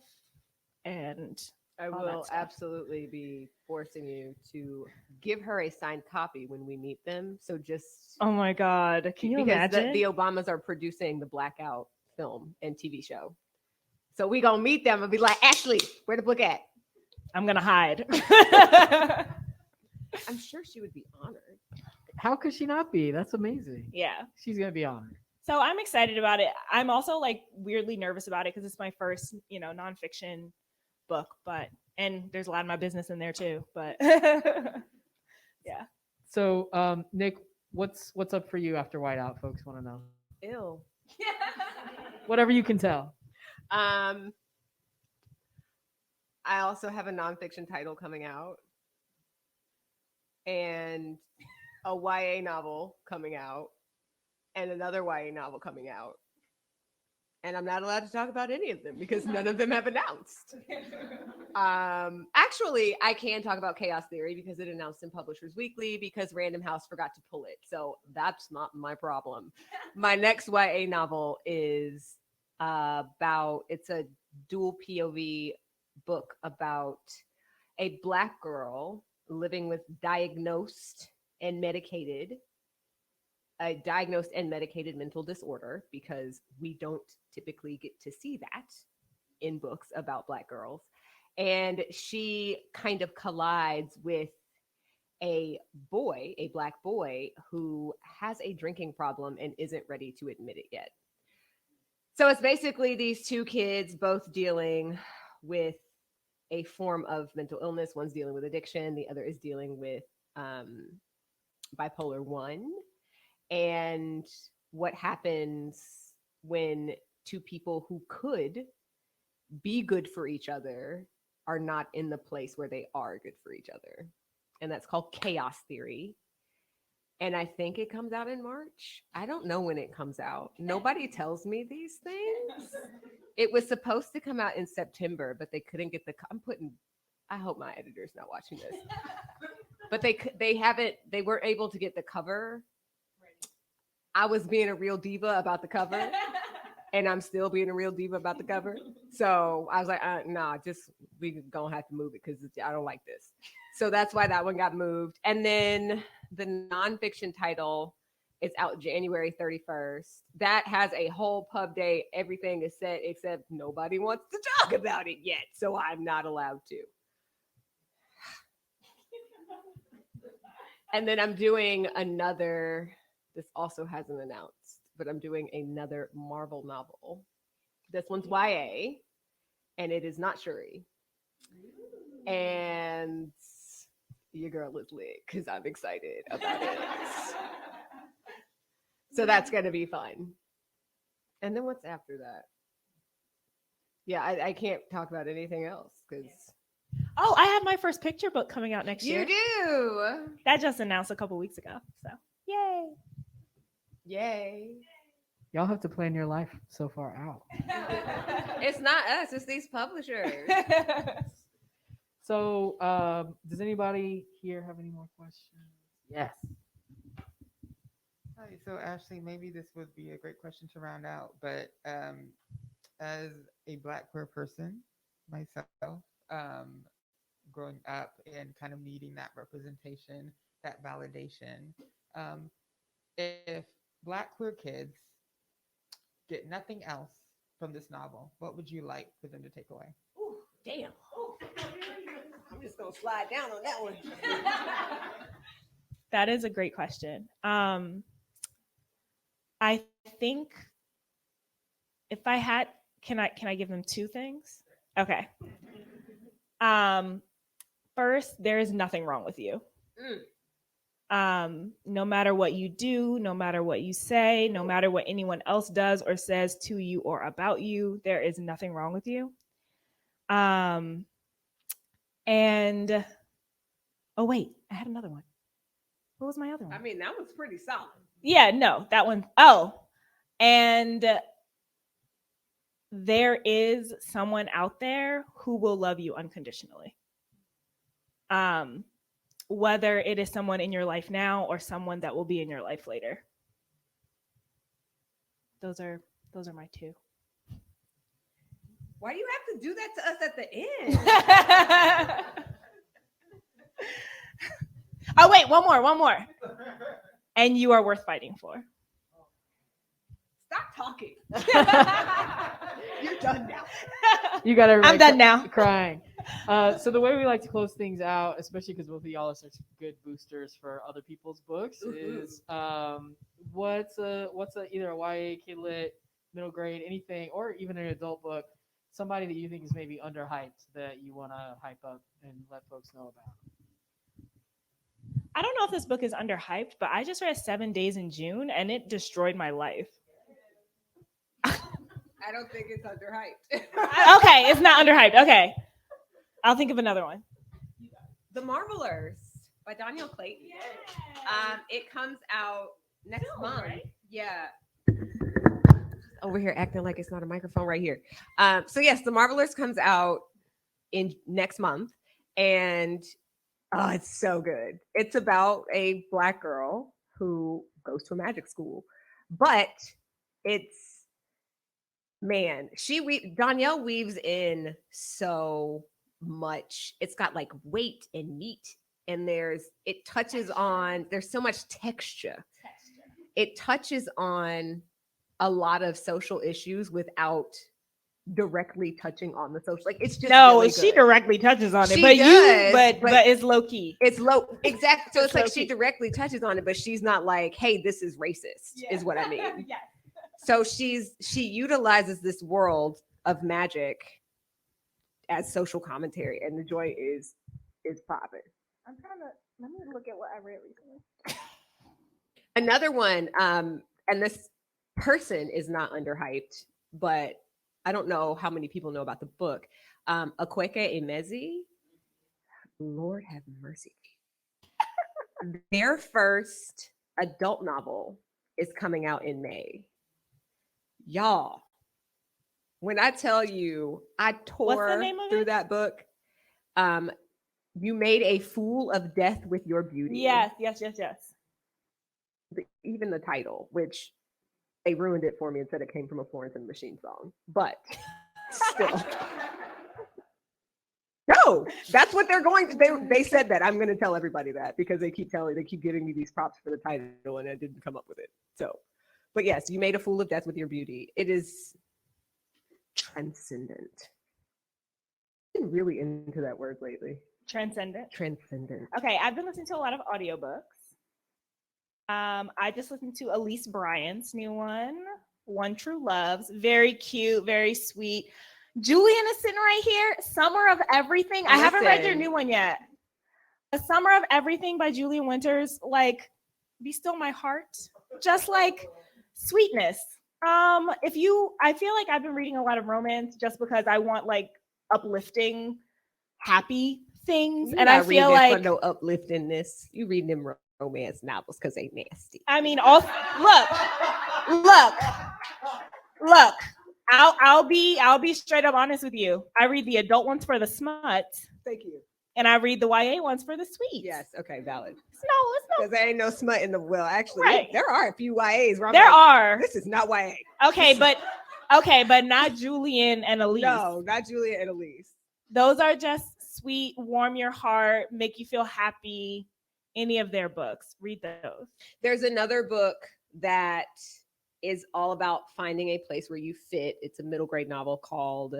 Speaker 3: And
Speaker 2: I will absolutely be forcing you to give her a signed copy when we meet them. So just
Speaker 3: oh my God, can you imagine?
Speaker 2: The Obamas are producing the Blackout film and TV show. So we gonna meet them and be like, Ashley, where the book at?
Speaker 3: I'm gonna hide.
Speaker 2: I'm sure she would be honored.
Speaker 1: How could she not be? That's amazing.
Speaker 3: Yeah.
Speaker 1: She's going to be honored.
Speaker 3: So I'm excited about it. I'm also like weirdly nervous about it because it's my first, nonfiction book, and there's a lot of my business in there too, but yeah.
Speaker 1: So, Nic, what's up for you after Whiteout? Folks want to know.
Speaker 2: Ew.
Speaker 1: Whatever you can tell.
Speaker 2: I also have a nonfiction title coming out and a YA novel coming out and another YA novel coming out. And I'm not allowed to talk about any of them because none of them have announced. Actually, I can talk about Chaos Theory because it announced in Publishers Weekly because Random House forgot to pull it. So that's not my problem. My next YA novel is it's a dual POV book about a Black girl living with a diagnosed and medicated mental disorder, because we don't typically get to see that in books about Black girls. And she kind of collides with a Black boy who has a drinking problem and isn't ready to admit it yet. So it's basically these two kids both dealing with a form of mental illness. One's dealing with addiction. The other is dealing with bipolar 1 and what happens when two people who could be good for each other are not in the place where they are good for each other. And that's called chaos theory. And I think it comes out in March. I don't know when it comes out. Nobody tells me these things. It was supposed to come out in September, but they couldn't get the. I'm putting. I hope my editor's not watching this. But they haven't. They weren't able to get the cover. I was being a real diva about the cover, and I'm still being a real diva about the cover. So I was like, nah, just we gonna have to move it because I don't like this. So that's why that one got moved. And then the nonfiction title is out January 31st. That has a whole pub day. Everything is set except nobody wants to talk about it yet. So I'm not allowed to. And then I'm doing another, this also hasn't announced, but I'm doing another Marvel novel. This one's YA, and it is not Shuri. And your girl is lit because I'm excited about it. So that's going to be fun. And then what's after that? Yeah, I can't talk about anything else because.
Speaker 3: Oh, I have my first picture book coming out next year.
Speaker 2: You do.
Speaker 3: That just announced a couple weeks ago. So, yay.
Speaker 2: Yay.
Speaker 1: Y'all have to plan your life so far out.
Speaker 2: It's not us, it's these publishers.
Speaker 1: So, does anybody here have any more questions? Yes.
Speaker 5: Hi, so Ashley, maybe this would be a great question to round out, but as a Black queer person myself, growing up and kind of needing that representation, that validation, if Black queer kids get nothing else from this novel, what would you like for them to take away?
Speaker 2: Ooh, damn. Ooh. I'm just going to slide down on that one.
Speaker 3: That is a great question. I think if I had, can I give them two things? Okay. First, there is nothing wrong with you. No matter what you do, no matter what you say, no matter what anyone else does or says to you or about you, there is nothing wrong with you. And oh wait, I had another one. What was my other one?
Speaker 2: I mean, that one's pretty solid.
Speaker 3: Yeah, no, that one. Oh, and there is someone out there who will love you unconditionally. Whether it is someone in your life now or someone that will be in your life later. Those are my two.
Speaker 2: Why do you have to do that to us at the end?
Speaker 3: Oh wait, one more. And you are worth fighting for.
Speaker 2: Stop talking. You're done now.
Speaker 1: You got everybody
Speaker 3: I'm done now.
Speaker 1: Crying. So the way we like to close things out, especially because both of y'all are such good boosters for other people's books, is what's a either a YA, kid lit, middle grade, anything, or even an adult book, somebody that you think is maybe underhyped that you want to hype up and let folks know about.
Speaker 3: I don't know if this book is underhyped, but I just read 7 Days in June and it destroyed my life.
Speaker 2: I don't think it's underhyped.
Speaker 3: Okay, it's not underhyped. Okay. I'll think of another one.
Speaker 2: The Marvelers by Danielle Clayton. It comes out next month. Right? Yeah. Over here acting like it's not a microphone right here. So yes, The Marvelers comes out in next month, and it's so good. It's about a Black girl who goes to a magic school, but it's Danielle weaves in so much. It's got like weight and meat, and there's so much texture. It touches on a lot of social issues without directly touching on the social. Like, it's just really
Speaker 3: she
Speaker 2: good.
Speaker 3: Directly touches on it,
Speaker 2: She
Speaker 3: but
Speaker 2: does,
Speaker 3: but it's low key.
Speaker 2: It's low, exactly. So it's like she
Speaker 3: low-key.
Speaker 2: directly touches on it, but she's not like, "Hey, this is racist," is what I mean.
Speaker 3: Yes.
Speaker 2: So she utilizes this world of magic as social commentary, and the joy is popping.
Speaker 3: I'm trying to let me look at what I read recently.
Speaker 2: Another one, and this person is not underhyped, but I don't know how many people know about the book. Akweke Emezi. Lord have mercy. Their first adult novel is coming out in May. Y'all, when I tell you I tore
Speaker 3: name of
Speaker 2: through
Speaker 3: it?
Speaker 2: that book, you made a fool of death with your beauty.
Speaker 3: Yes.
Speaker 2: Even the title, which they ruined it for me and said it came from a Florence and the Machine song, but still. No, that's what they're going to. They said that. I'm going to tell everybody that because they keep giving me these props for the title, and I didn't come up with it. So, but yes, you made a fool of death with your beauty. It is transcendent. I've been really into that word lately.
Speaker 3: Transcendent.
Speaker 2: Transcendent.
Speaker 3: Okay, I've been listening to a lot of audiobooks. I just listened to Elise Bryant's new one, True Loves. Very cute, very sweet. Julian is sitting right here. Summer of Everything. I haven't read your new one yet. A Summer of Everything by Julian Winters. Like, Be Still My Heart. Just like sweetness. I feel like I've been reading a lot of romance just because I want like uplifting, happy things.
Speaker 2: You're
Speaker 3: and I
Speaker 2: not
Speaker 3: feel
Speaker 2: reading it
Speaker 3: like
Speaker 2: for no upliftingness. You reading them romance novels because they nasty.
Speaker 3: I mean, also look. I'll be straight up honest with you. I read the adult ones for the smut.
Speaker 2: Thank you.
Speaker 3: And I read the YA ones for the sweet.
Speaker 2: Yes. Okay. Valid.
Speaker 3: It's no.
Speaker 2: Because there ain't no smut in the well. Actually,
Speaker 3: Right.
Speaker 2: there are a few YAs. Where I'm
Speaker 3: There
Speaker 2: like,
Speaker 3: are.
Speaker 2: This is not YA.
Speaker 3: Okay, but not Julian and Elise.
Speaker 2: No, not Julia and Elise.
Speaker 3: Those are just sweet, warm your heart, make you feel happy. Any of their books, read those.
Speaker 2: There's another book that is all about finding a place where you fit. It's a middle grade novel called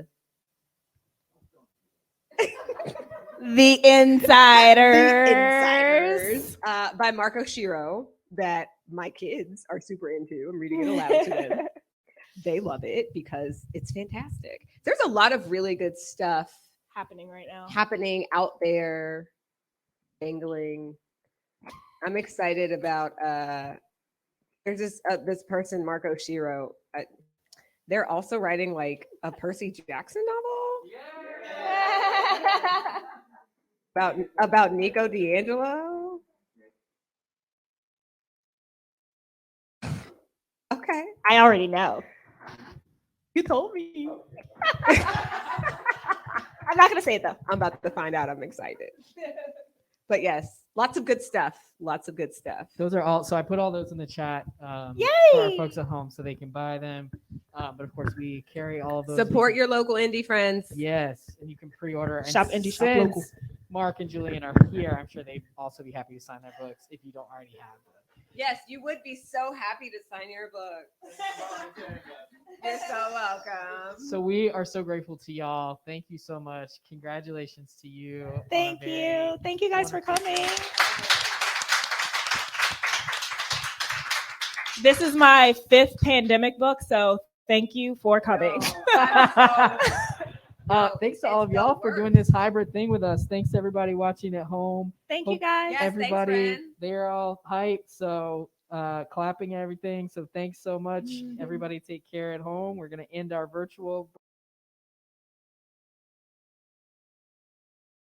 Speaker 3: The Insiders.
Speaker 2: The Insiders by Marco Shiro that my kids are super into. I'm reading it aloud to them. They love it because it's fantastic. There's a lot of really good stuff
Speaker 3: happening right now.
Speaker 2: Happening out there, angling. I'm excited about there's this person, Marco Shiro. They're also writing like a Percy Jackson novel about Nico D'Angelo. Okay,
Speaker 3: I already know. You told me. I'm not gonna say it though.
Speaker 2: I'm about to find out. I'm excited. But yes, lots of good stuff. Lots of good stuff.
Speaker 1: Those are all. So I put all those in the chat
Speaker 3: Yay!
Speaker 1: for our folks at home so they can buy them. But of course, we carry all of those.
Speaker 2: Support your local indie friends.
Speaker 1: Yes, and you can pre-order. And
Speaker 3: Shop indie, shop local.
Speaker 1: Mark and Julian are here. I'm sure they'd also be happy to sign their books if you don't already have them.
Speaker 2: Yes, you would be so happy to sign your book. You're so welcome.
Speaker 1: So we are so grateful to y'all. Thank you so much. Congratulations to you.
Speaker 3: Thank you. Thank you guys for coming. This is my 5th pandemic book, so thank you for coming.
Speaker 1: Thanks to all of y'all for doing this hybrid thing with us. Thanks to everybody watching at home.
Speaker 3: Thank you guys.
Speaker 2: Yes,
Speaker 1: Everybody,
Speaker 2: thanks,
Speaker 1: they're all hyped, so clapping and everything. So thanks so much. Everybody take care at home. We're going to end our virtual